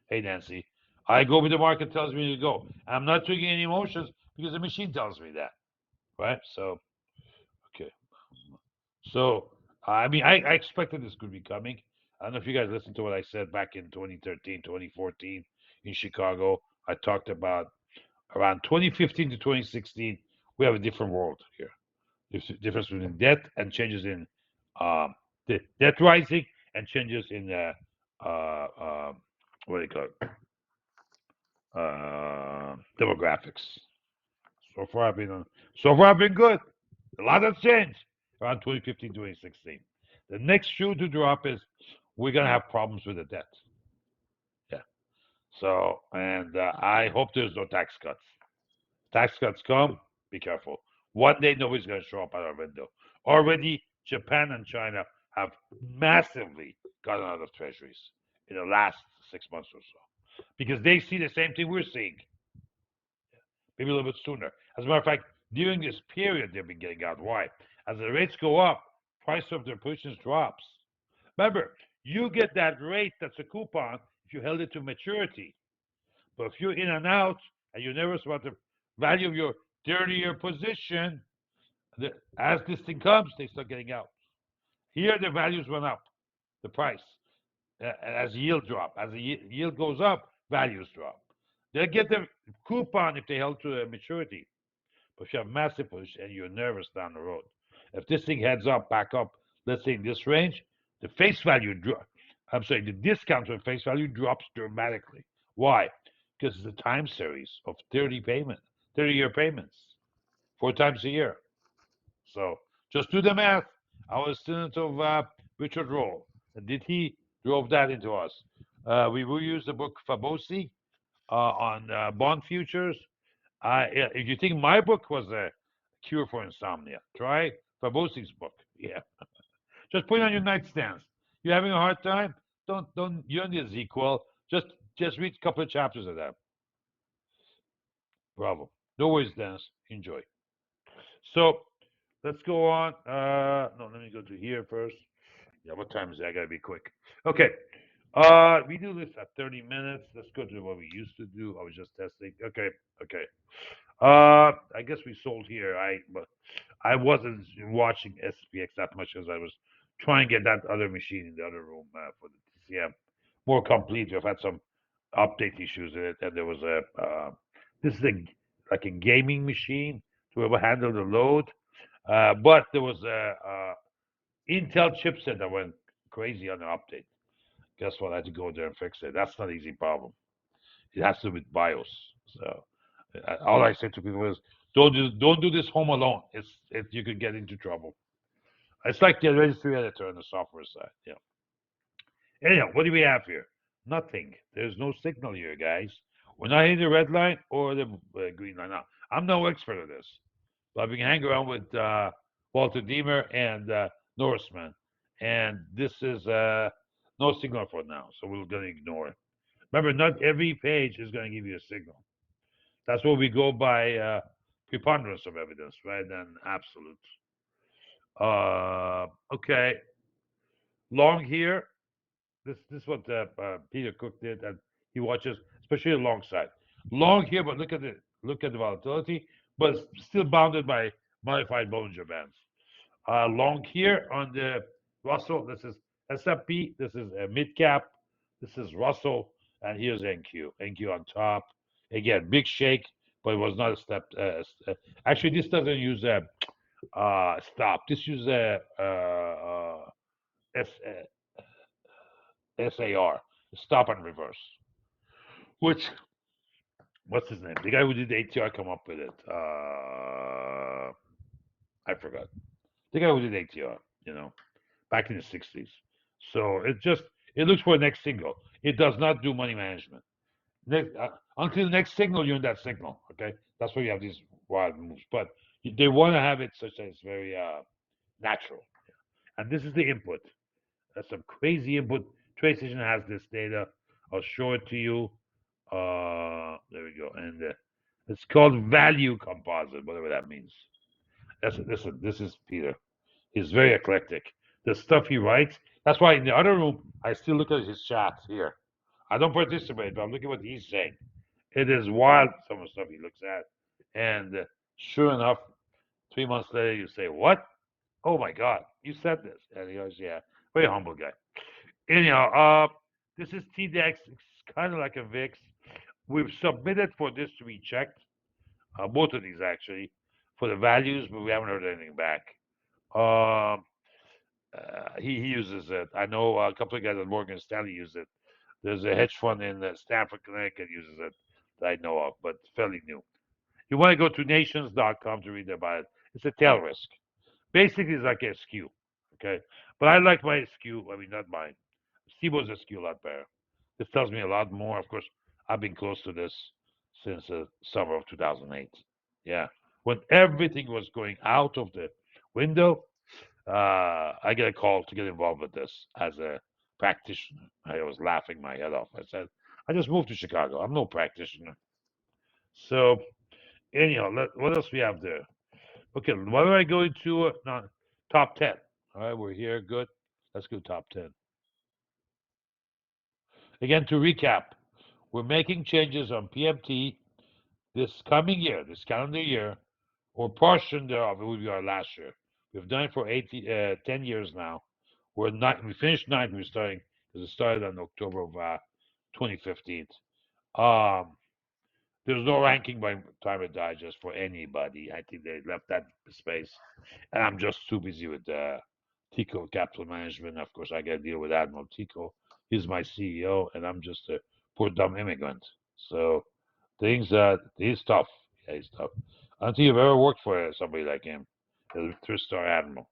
Hey Nancy, I go where the market tells me to go. I'm not triggering any emotions because the machine tells me that. Right? So okay. So I mean I expected this could be coming. I don't know if you guys listened to what I said back in 2013, 2014 in Chicago. I talked about around 2015 to 2016, we have a different world here. There's a difference between debt and changes in the debt rising and changes in what do you call it? Demographics. So far I've been good. A lot has changed around 2015, 2016. The next shoe to drop is we're gonna have problems with the debt. Yeah. So and I hope there's no tax cuts. Tax cuts come, be careful. One day nobody's going to show up at our window. Already, Japan and China have massively gotten out of treasuries in the last 6 months or so because they see the same thing we're seeing, maybe a little bit sooner. As a matter of fact, during this period, they've been getting out. Why? As the rates go up, price of their positions drops. Remember, you get that rate that's a coupon if you held it to maturity. But if you're in and out and you're nervous about the value of your 30-year position, as this thing comes, they start getting out. Here, the values went up, the price, as yield drop. As the yield goes up, values drop. They'll get the coupon if they held to maturity. But if you have massive push and you're nervous down the road, if this thing heads up, back up, let's say in this range, the face value the discount to face value drops dramatically. Why? Because it's a time series of 30-year payments, 4 times a year. So just do the math. I was a student of Richard Roll. Did he drove that into us? We will use the book Fabosi on bond futures. If you think my book was a cure for insomnia, try Fabosi's book. Yeah, just put it on your nightstands. You're having a hard time? Don't you don't need a ZQL. Just read a couple of chapters of that. Bravo. No worries, Dennis. Enjoy. So let's go on. No, let me go to here first. Yeah, what time is it? I gotta be quick. Okay. We do this at 30 minutes. Let's go to what we used to do. I was just testing. Okay, okay. I guess we sold here. But I wasn't watching SPX that much as I was trying to get that other machine in the other room for the TCM more complete. We've had some update issues in it, and there was a this is like a gaming machine to be able to handle the load, but there was a Intel chipset that went crazy on the update. Guess what? I had to go there and fix it. That's not an easy problem. It has to do with BIOS. So all I said to people was, Don't do this home alone. You could get into trouble. It's like the registry editor on the software side. Yeah. Anyhow, what do we have here? Nothing. There's no signal here, guys. We're not hitting the red line or the green line. Now, I'm no expert at this, but I've been hanging around with Walter Deemer and Norseman, and this is no signal for now, so we're going to ignore it. Remember, not every page is going to give you a signal. That's what we go by preponderance of evidence rather than absolute. Okay, long here. This is what Peter Cook did, and he watches, especially the long side. Long here, but look at the volatility, but it's still bounded by modified Bollinger Bands. Long here on the Russell. This is S&P. This is a mid cap. This is Russell, and here's NQ. NQ on top. Again, big shake, but it was not a step. Actually, this doesn't use a stop. This uses a S, SAR, stop and reverse. Which, what's his name? The guy who did the ATR come up with it. I forgot. The guy who did ATR, back in the 60s. So it looks for a next signal. It does not do money management. Until the next signal, you're in that signal. Okay, that's why you have these wild moves. But they want to have it such that it's very natural. And this is the input. That's some crazy input. TradeStation has this data. I'll show it to you. There we go. And it's called value composite, whatever that means. Listen, this is Peter. He's very eclectic. The stuff he writes. That's why in the other room, I still look at his chats here. I don't participate, but I'm looking at what he's saying. It is wild, some of the stuff he looks at. And sure enough, 3 months later, you say, what? Oh my God, you said this. And he goes, yeah, very humble guy. Anyhow, this is TDEX. It's kind of like a VIX. We've submitted for this to be checked, both of these actually, for the values, but we haven't heard anything back. He uses it. I know a couple of guys at Morgan Stanley use it. There's a hedge fund in Stamford, Connecticut uses it that I know of, but fairly new. You want to go to nations.com to read about it. It's a tail risk. Basically, it's like a skew. Okay, but I like my skew. I mean, not mine. SIBO's a skew a lot better. This tells me a lot more. Of course, I've been close to this since the summer of 2008. Yeah, when everything was going out of the window, I get a call to get involved with this as a practitioner. I was laughing my head off. I said, I just moved to Chicago. I'm no practitioner. So, anyhow, what else we have there? Okay, why don't I go into top 10? All right, we're here. Good. Let's go top 10. Again, to recap, we're making changes on PMT this coming year, this calendar year, or portion thereof. It would be our last year. We've done it for 10 years now. We finished 9. We're starting because it started on October of 2015. There's no ranking by Time of Digest for anybody. I think they left that space, and I'm just too busy with Tico Capital Management. Of course, I got to deal with Admiral Tico. He's my CEO, and I'm just a poor dumb immigrant. So he's tough. Yeah, he's tough. I don't think you've ever worked for somebody like him, a 3-star admiral.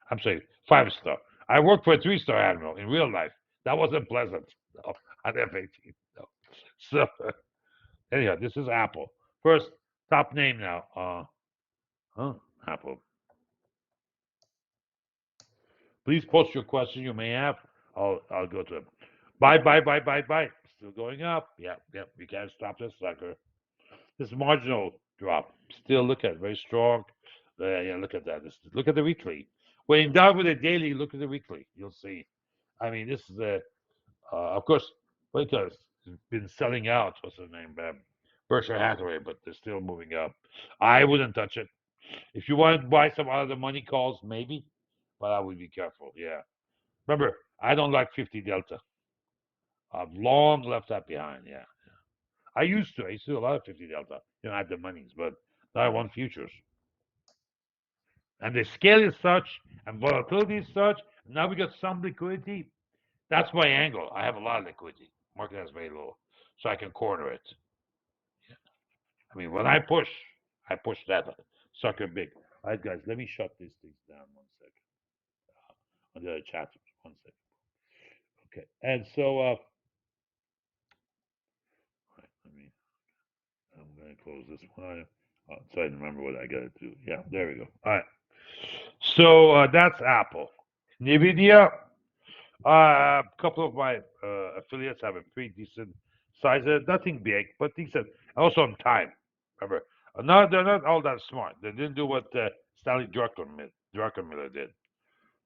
I'm sorry, 5-star. I worked for a 3-star admiral in real life. That wasn't pleasant. No, on F-18. No. So anyhow, this is Apple. First, top name now. Apple. Please post your question you may have. I'll go to them. Buy. Still going up. Yep. You can't stop this sucker. This marginal drop. Still look at it. Very strong. Yeah, look at that. Look at the weekly. When in doubt with the daily, look at the weekly. You'll see. I mean, this is of course, because it's been selling out. What's the name? Berkshire Hathaway, but they're still moving up. I wouldn't touch it. If you want to buy some other money calls, maybe, but I would be careful. Yeah. Remember, I don't like 50 Delta. I've long left that behind. Yeah. I used to. I used to do a lot of 50 Delta. I had the monies, but now I want futures. And the scale is such, and volatility is such. Now we got some liquidity. That's my angle. I have a lot of liquidity. Market has very low, so I can corner it. I mean, when I push, I pushed that sucker big. All right, guys, let me shut these things down 1 second. On the other chat, 1 second. Okay, and so right, I'm gonna close this one. So I remember what I gotta do. Yeah, there we go. All right. So that's Apple. Nvidia. A couple of my affiliates have a pretty decent size. Nothing big, but decent. Also on time. Remember, they're not all that smart. They didn't do what Stanley Druckenmiller did.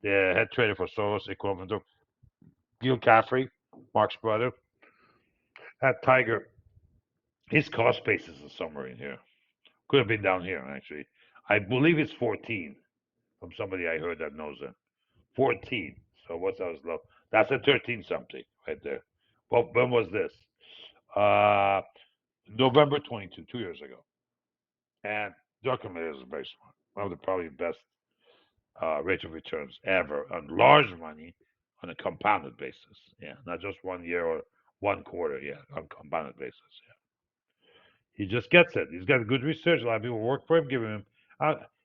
The head trader for Soros, equivalent of Gil Caffrey, Mark's brother. At Tiger, his cost basis is somewhere in here. Could have been down here, actually. I believe it's 14 from somebody I heard that knows it. 14. So what's that low? That's a 13 something right there. Well, when was this? Uh, November 22, 2 years ago. And Druckenmiller is very smart. One of the probably best rate of returns ever on large money on a compounded basis. Yeah, not just 1 year or 1 quarter. Yeah, on compounded basis. Yeah. He just gets it. He's got good research. A lot of people work for him, giving him.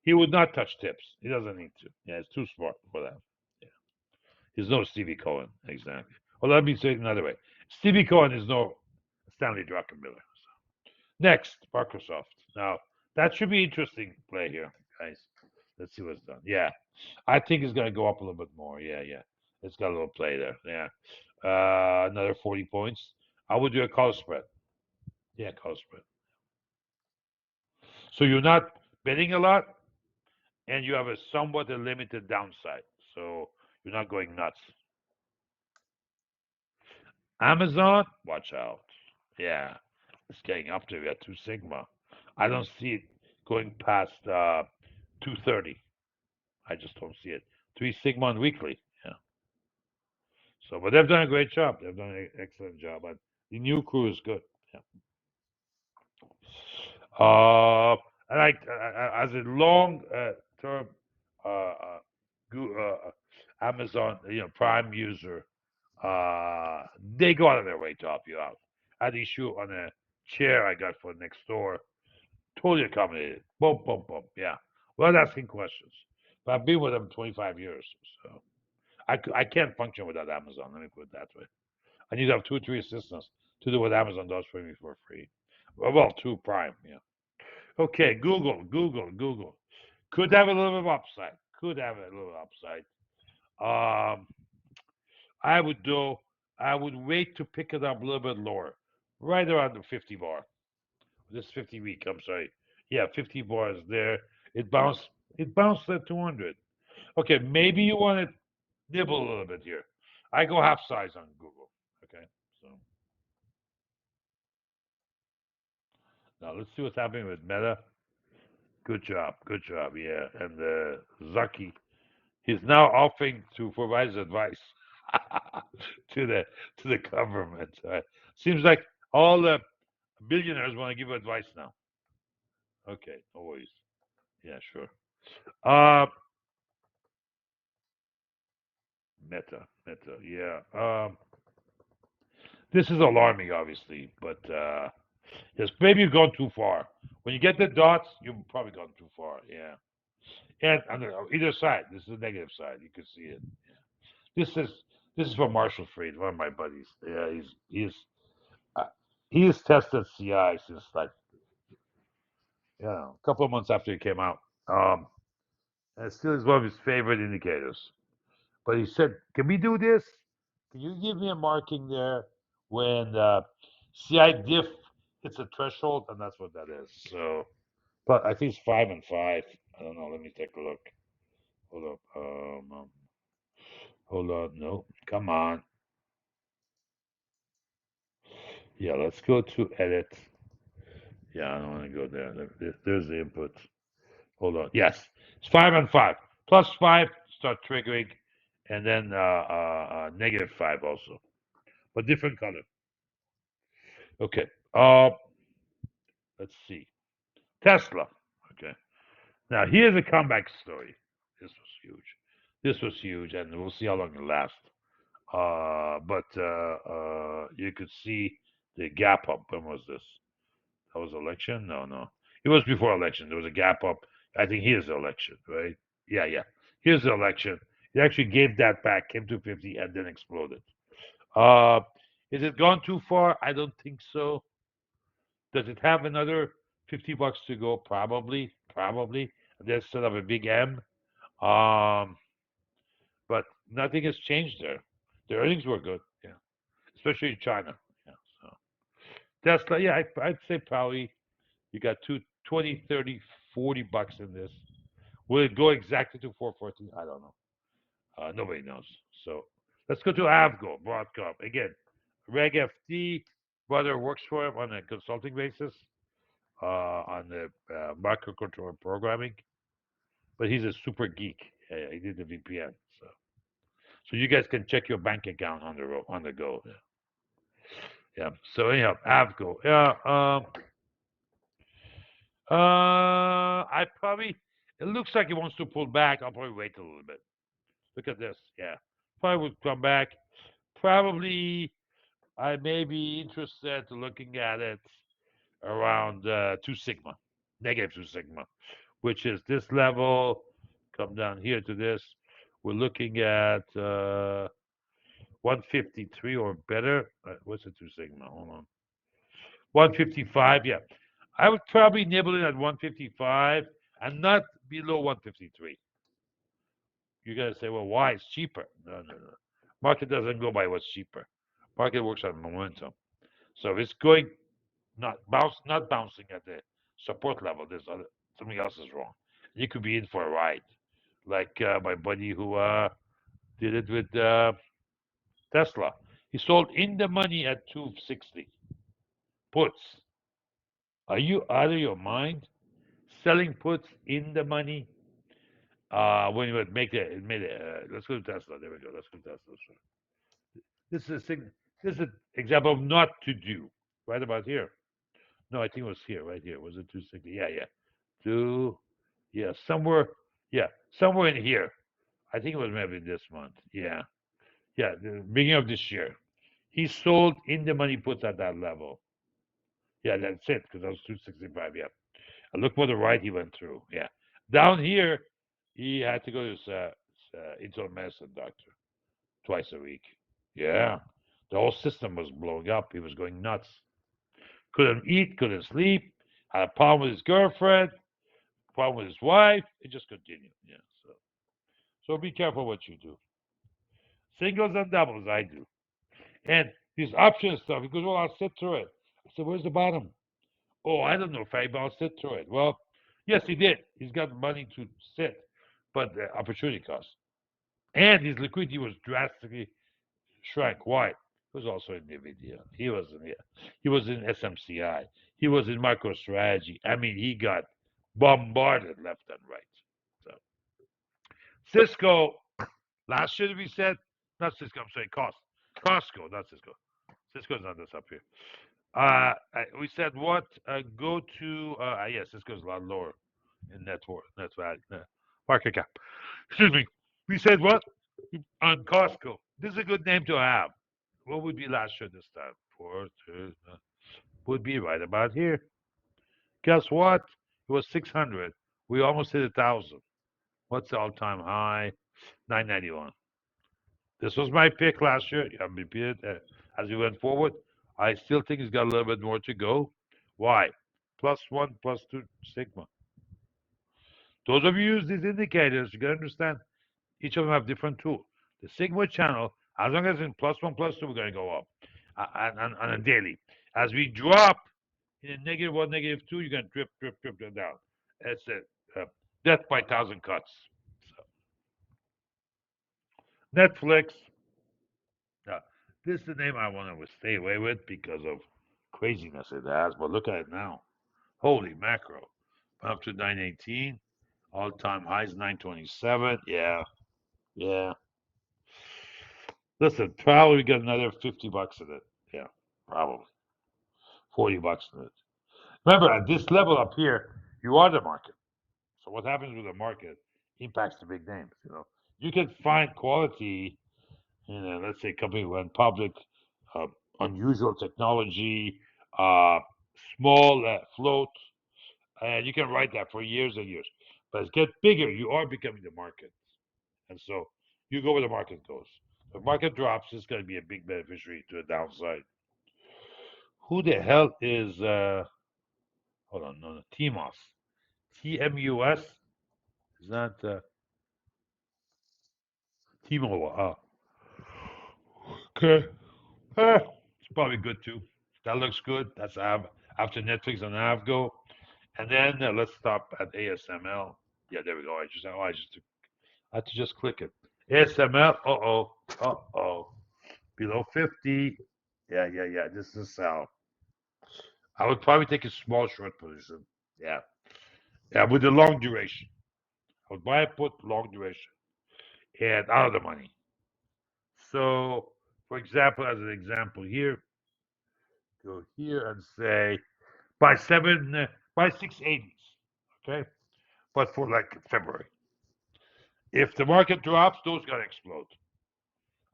He would not touch tips. He doesn't need to. Yeah, he's too smart for that. Yeah. He's no Stevie Cohen, exactly. Well, let me say it another way. Stevie Cohen is no Stanley Druckenmiller. So. Next, Microsoft. Now, that should be interesting play here, guys. Let's see what's done. Yeah, I think it's going to go up a little bit more. Yeah, yeah. It's got a little play there. Yeah. Another 40 points. I would do a call spread. Yeah, call spread. So you're not betting a lot, and you have a somewhat a limited downside. So you're not going nuts. Amazon, watch out. Yeah, it's getting up to at 2 sigma. I don't see it going past 230. I just don't see it. 3 sigma on weekly. Yeah. So, but they've done a great job. They've done an excellent job. And the new crew is good. Yeah. I like as a long term uh, uh, Amazon, Prime user, they go out of their way to help you out. I had issue on a chair I got for next door. Totally accommodated. Boom, boom, boom. Yeah. Without asking questions. But I've been with them 25 years. So I can't function without Amazon. Let me put it that way. I need to have 2 or 3 assistants to do what Amazon does for me for free. Well, 2 Prime. Yeah. Okay. Google. Could have a little bit of upside. Could have a little upside. Um, I would do. I would wait to pick it up a little bit lower, right around the 50 bar. This 50 week. I'm sorry. Yeah, 50 bars there. It bounced. It bounced at 200. Okay, maybe you want to nibble a little bit here. I go half size on Google. Okay, so now let's see what's happening with Meta. Good job, good job. Yeah, and Zucky, he's now offering to provide his advice to the government. Seems like all the billionaires want to give advice now. Okay, no worries. Yeah, sure. Uh, Meta. Yeah. This is alarming, obviously, but yes, maybe you've gone too far. When you get the dots, you've probably gone too far. Yeah. And on either side, this is the negative side. You can see it. Yeah. This is from Marshall Fried, one of my buddies. Yeah, uh, he's tested CI since like a couple of months after it came out. And it still is one of his favorite indicators. But he said, "Can we do this? Can you give me a marking there when CI diff hits a threshold?" And that's what that is. So, but I think it's 5 and 5. I don't know. Let me take a look. Hold up. Hold on. No, come on. Yeah, let's go to edit. Yeah, I don't want to go there. There's the input. Hold on. Yes, it's 5 and 5. +5 start triggering, and then -5 also, but different color. Okay. Let's see. Tesla. Okay. Now here's a comeback story. This was huge. This was huge, and we'll see how long it lasts. But you could see the gap up. When was this? That was election? No, no. It was before election. There was a gap up. I think here's the election, right? Yeah, yeah. Here's the election. It actually gave that back, came to 50, and then exploded. Uh, is it gone too far? I don't think so. Does it have another 50 bucks to go? Probably, probably. There's sort of a big M. Um, but nothing has changed there. The earnings were good, yeah, especially in China. Yeah, so Tesla, yeah, I'd say probably you got 20, 30, 40 bucks in this. Will it go exactly to 414? I don't know. Nobody knows. So let's go to Avgo, Broadcom. Again, Reg FD, brother works for him on a consulting basis on the microcontroller programming, but he's a super geek. He did the VPN. So you guys can check your bank account on the go. Yeah. Yeah. So anyhow, Avgo. Yeah. I probably. It looks like he wants to pull back. I'll probably wait a little bit. Look at this. Yeah. Probably would come back. Probably I may be interested looking at it around 2 sigma, negative 2 sigma, which is this level. Come down here to this. We're looking at 153 or better. What's the 2 sigma? Hold on. 155. Yeah. I would probably nibble in at 155 and not below 153. You're going to say, well, why? It's cheaper. No, no, no. Market doesn't go by what's cheaper. Market works on momentum. So if it's going not bouncing at the support level, something else is wrong. You could be in for a ride, like my buddy who did it with Tesla. He sold in the money at 260 puts. Are you out of your mind? Selling puts in the money when you would make it made it. Let's go to Tesla. There we go. Let's go to Tesla. This is this is an example of not to do. Right about here. No, I think it was here, right here. Was it 260? Yeah, yeah. Two, yeah, somewhere, yeah, somewhere in here. I think it was maybe this month. Yeah, yeah, the beginning of this year. He sold in the money puts at that level. Yeah, that's it, because I was 265. Yeah. And look for the right he went through. Yeah. Down here, he had to go to his internal medicine doctor twice a week. Yeah. The whole system was blowing up. He was going nuts. Couldn't eat, couldn't sleep, had a problem with his girlfriend, problem with his wife. It just continued. Yeah. So be careful what you do. Singles and doubles, I do. And these option stuff, he goes, well, I'll sit through it. I said, where's the bottom? Oh, I don't know, Faye, but I'll sit through it. Well, yes, he did. He's got money to sit, but the opportunity cost. And his liquidity was drastically shrank. Why? He was also in NVIDIA. He was in SMCI. He was in MicroStrategy. I mean, he got bombarded left and right. So Cisco, last year we said, not Cisco, I'm saying Costco, not Cisco. Cisco's not this up here. We said what? Go to, yes, Cisco's a lot lower in net value, market cap. Excuse me. We said what? On Costco. This is a good name to have. What would be last year this time? Would be right about here. Guess what? It was 600. We almost hit 1,000. What's the all-time high? 991. This was my pick last year. I repeated as we went forward. I still think it's got a little bit more to go. Why? +1, +2 sigma. Those of you use these indicators, you got to understand each of them have different tools. The sigma channel, as long as it's in +1, +2, we're going to go up on a daily. As we drop in a -1, -2, you're going to drip down. That's it. Death by 1,000 cuts. So, Netflix. This is the name I want to stay away with because of craziness it has. But look at it now. Holy macro. Up to 918. All time highs 927. Yeah. Yeah. Listen, probably we get another 50 bucks in it. Yeah. Probably. 40 bucks in it. Remember, at this level up here, you are the market. So what happens with the market impacts the big names. You can find quality in, let's say, company went public, uh, unusual technology, uh, small float, And you can write that for years and years. But as it gets bigger, you are becoming the market. And so you go where the market goes. If the market drops, it's going to be a big beneficiary to the downside. Who the hell is, hold on, no, TMUS? TMUS? Is that T-Mobile? Okay. It's probably good too. That looks good. That's after Netflix and Avgo. And then let's stop at ASML. Yeah, there we go. I had to just click it. ASML. Below 50. Yeah. This is sell. I would probably take a small short position. Yeah. Yeah, with the long duration. I would buy a put long duration and out of the money. So, for example, as an example here, go here and say buy 680s. Okay. But for like February. If the market drops, those gotta explode.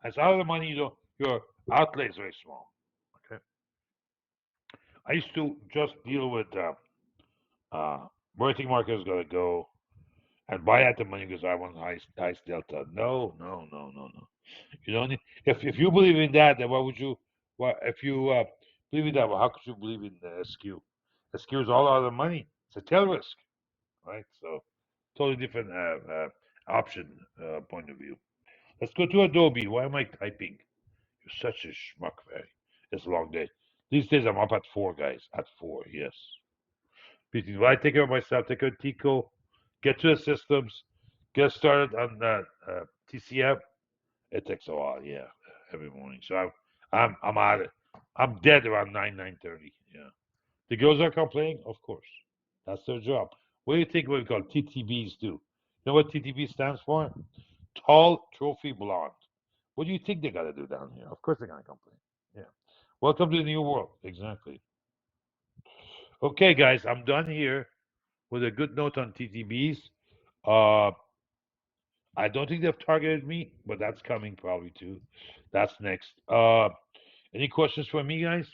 As out of the money, your outlay is very small. Okay. I used to just deal with where I think market is gonna go and buy at the money because I want highest delta. No. You don't need, if you believe in that, then why would you? Why if you believe in that? Well, how could you believe in the SQ? SQ is all out of the money. It's a tail risk, right? So totally different option point of view. Let's go to Adobe. Why am I typing? You're such a schmuck, Barry. It's a long day. These days I'm up at 4, guys. At 4, yes. Between I take care of myself, take care of Tico, get to the systems, get started on TCM. It takes a while, yeah, every morning. So I'm out. I'm dead around 9:30. Yeah. The girls are complaining, of course. That's their job. What do you think we call TTBs do? You know what TTB stands for? Tall Trophy Blonde. What do you think they got to do down here? Of course they're gonna complain. Yeah. Welcome to the new world. Exactly. Okay, guys, I'm done here with a good note on TTBs. Uh, I don't think they've targeted me, but that's coming probably too. That's next. Any questions for me, guys?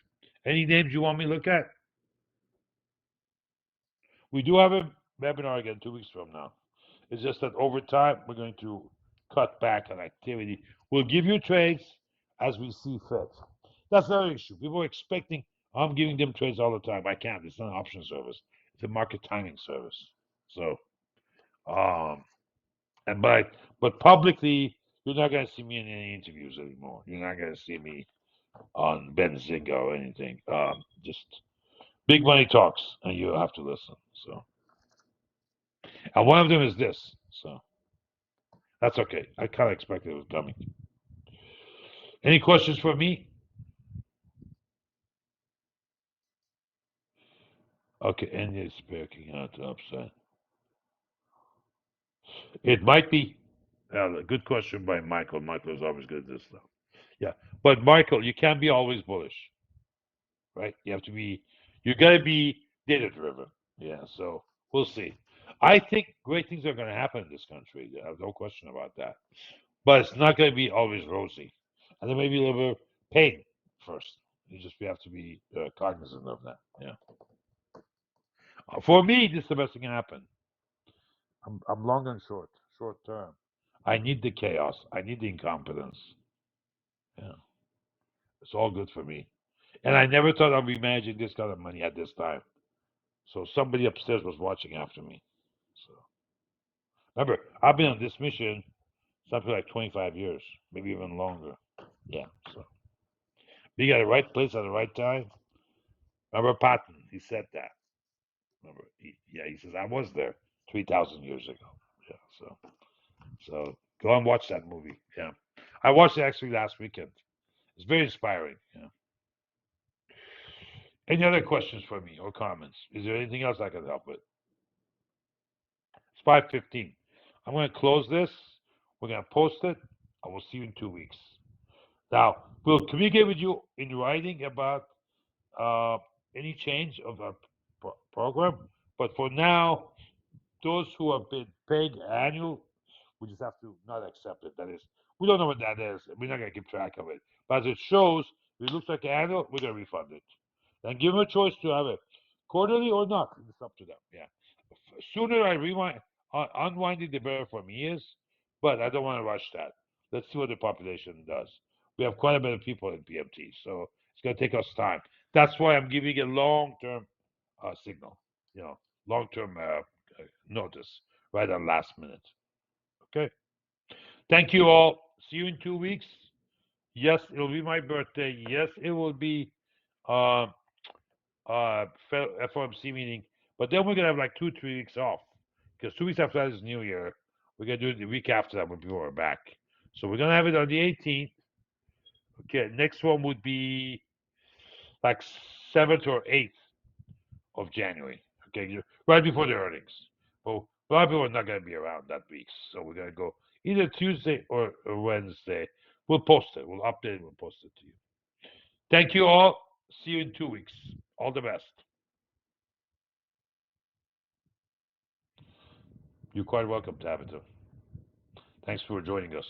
Any names you want me to look at? We do have a webinar again 2 weeks from now. It's just that over time we're going to cut back on activity. We'll give you trades as we see fit. That's another issue. People are expecting I'm giving them trades all the time. I can't. It's not an option service. It's a market timing service. So, um, and but publicly, you're not going to see me in any interviews anymore. You're not going to see me on Benzinga or anything. Just big money talks, and you have to listen. So, and one of them is this. So that's okay. I kind of expected it was coming. Any questions for me? Okay, and it's backing out to upside. It might be. Good question by Michael. Michael is always good at this stuff. Yeah, but Michael, you can't be always bullish, right? You have to be. You got to be data driven. Yeah. So we'll see. I think great things are going to happen in this country. I have no question about that. But it's not going to be always rosy, and there may be a little bit of pain first. We have to be cognizant of that. Yeah. For me, this is the best thing can happen. I'm long and short term. I need the chaos. I need the incompetence. Yeah, it's all good for me. And I never thought I'd be managing this kind of money at this time. So somebody upstairs was watching after me. So remember, I've been on this mission something like 25 years, maybe even longer. Yeah. So being at the right place at the right time. Remember Patton? He said that. Remember? He says I was there 3,000 years ago. Yeah. So go and watch that movie. Yeah. I watched it actually last weekend. It's very inspiring. Yeah. Any other questions for me or comments? Is there anything else I can help with? It's 5:15. I'm going to close this. We're going to post it. I will see you in 2 weeks. Now, we'll communicate with you in writing about uh, any change of our program. But for now, those who have been paying annual, we just have to not accept it. That is, we don't know what that is. We're not going to keep track of it. But as it shows, if it looks like annual, we're going to refund it. Then give them a choice to have a quarterly or not. It's up to them. Yeah. Sooner I unwinding the better for me is, but I don't want to rush that. Let's see what the population does. We have quite a bit of people in PMT, so it's going to take us time. That's why I'm giving a long-term signal, long-term notice right at last minute. Okay. Thank you all. See you in 2 weeks. Yes, it will be my birthday. Yes, it will be uh, FOMC meeting. But then we're gonna have like 2, 3 weeks off because 2 weeks after that is New Year. We're gonna do it the week after that when people are back. So we're gonna have it on the 18th. Okay, next one would be like 7th or 8th of January. Okay, right before the earnings. But a lot of people are not gonna be around that week, so we're gonna go either Tuesday or Wednesday. We'll post it. We'll update it. We'll post it to you. Thank you all. See you in 2 weeks. All the best. You're quite welcome, Tabitha. Thanks for joining us.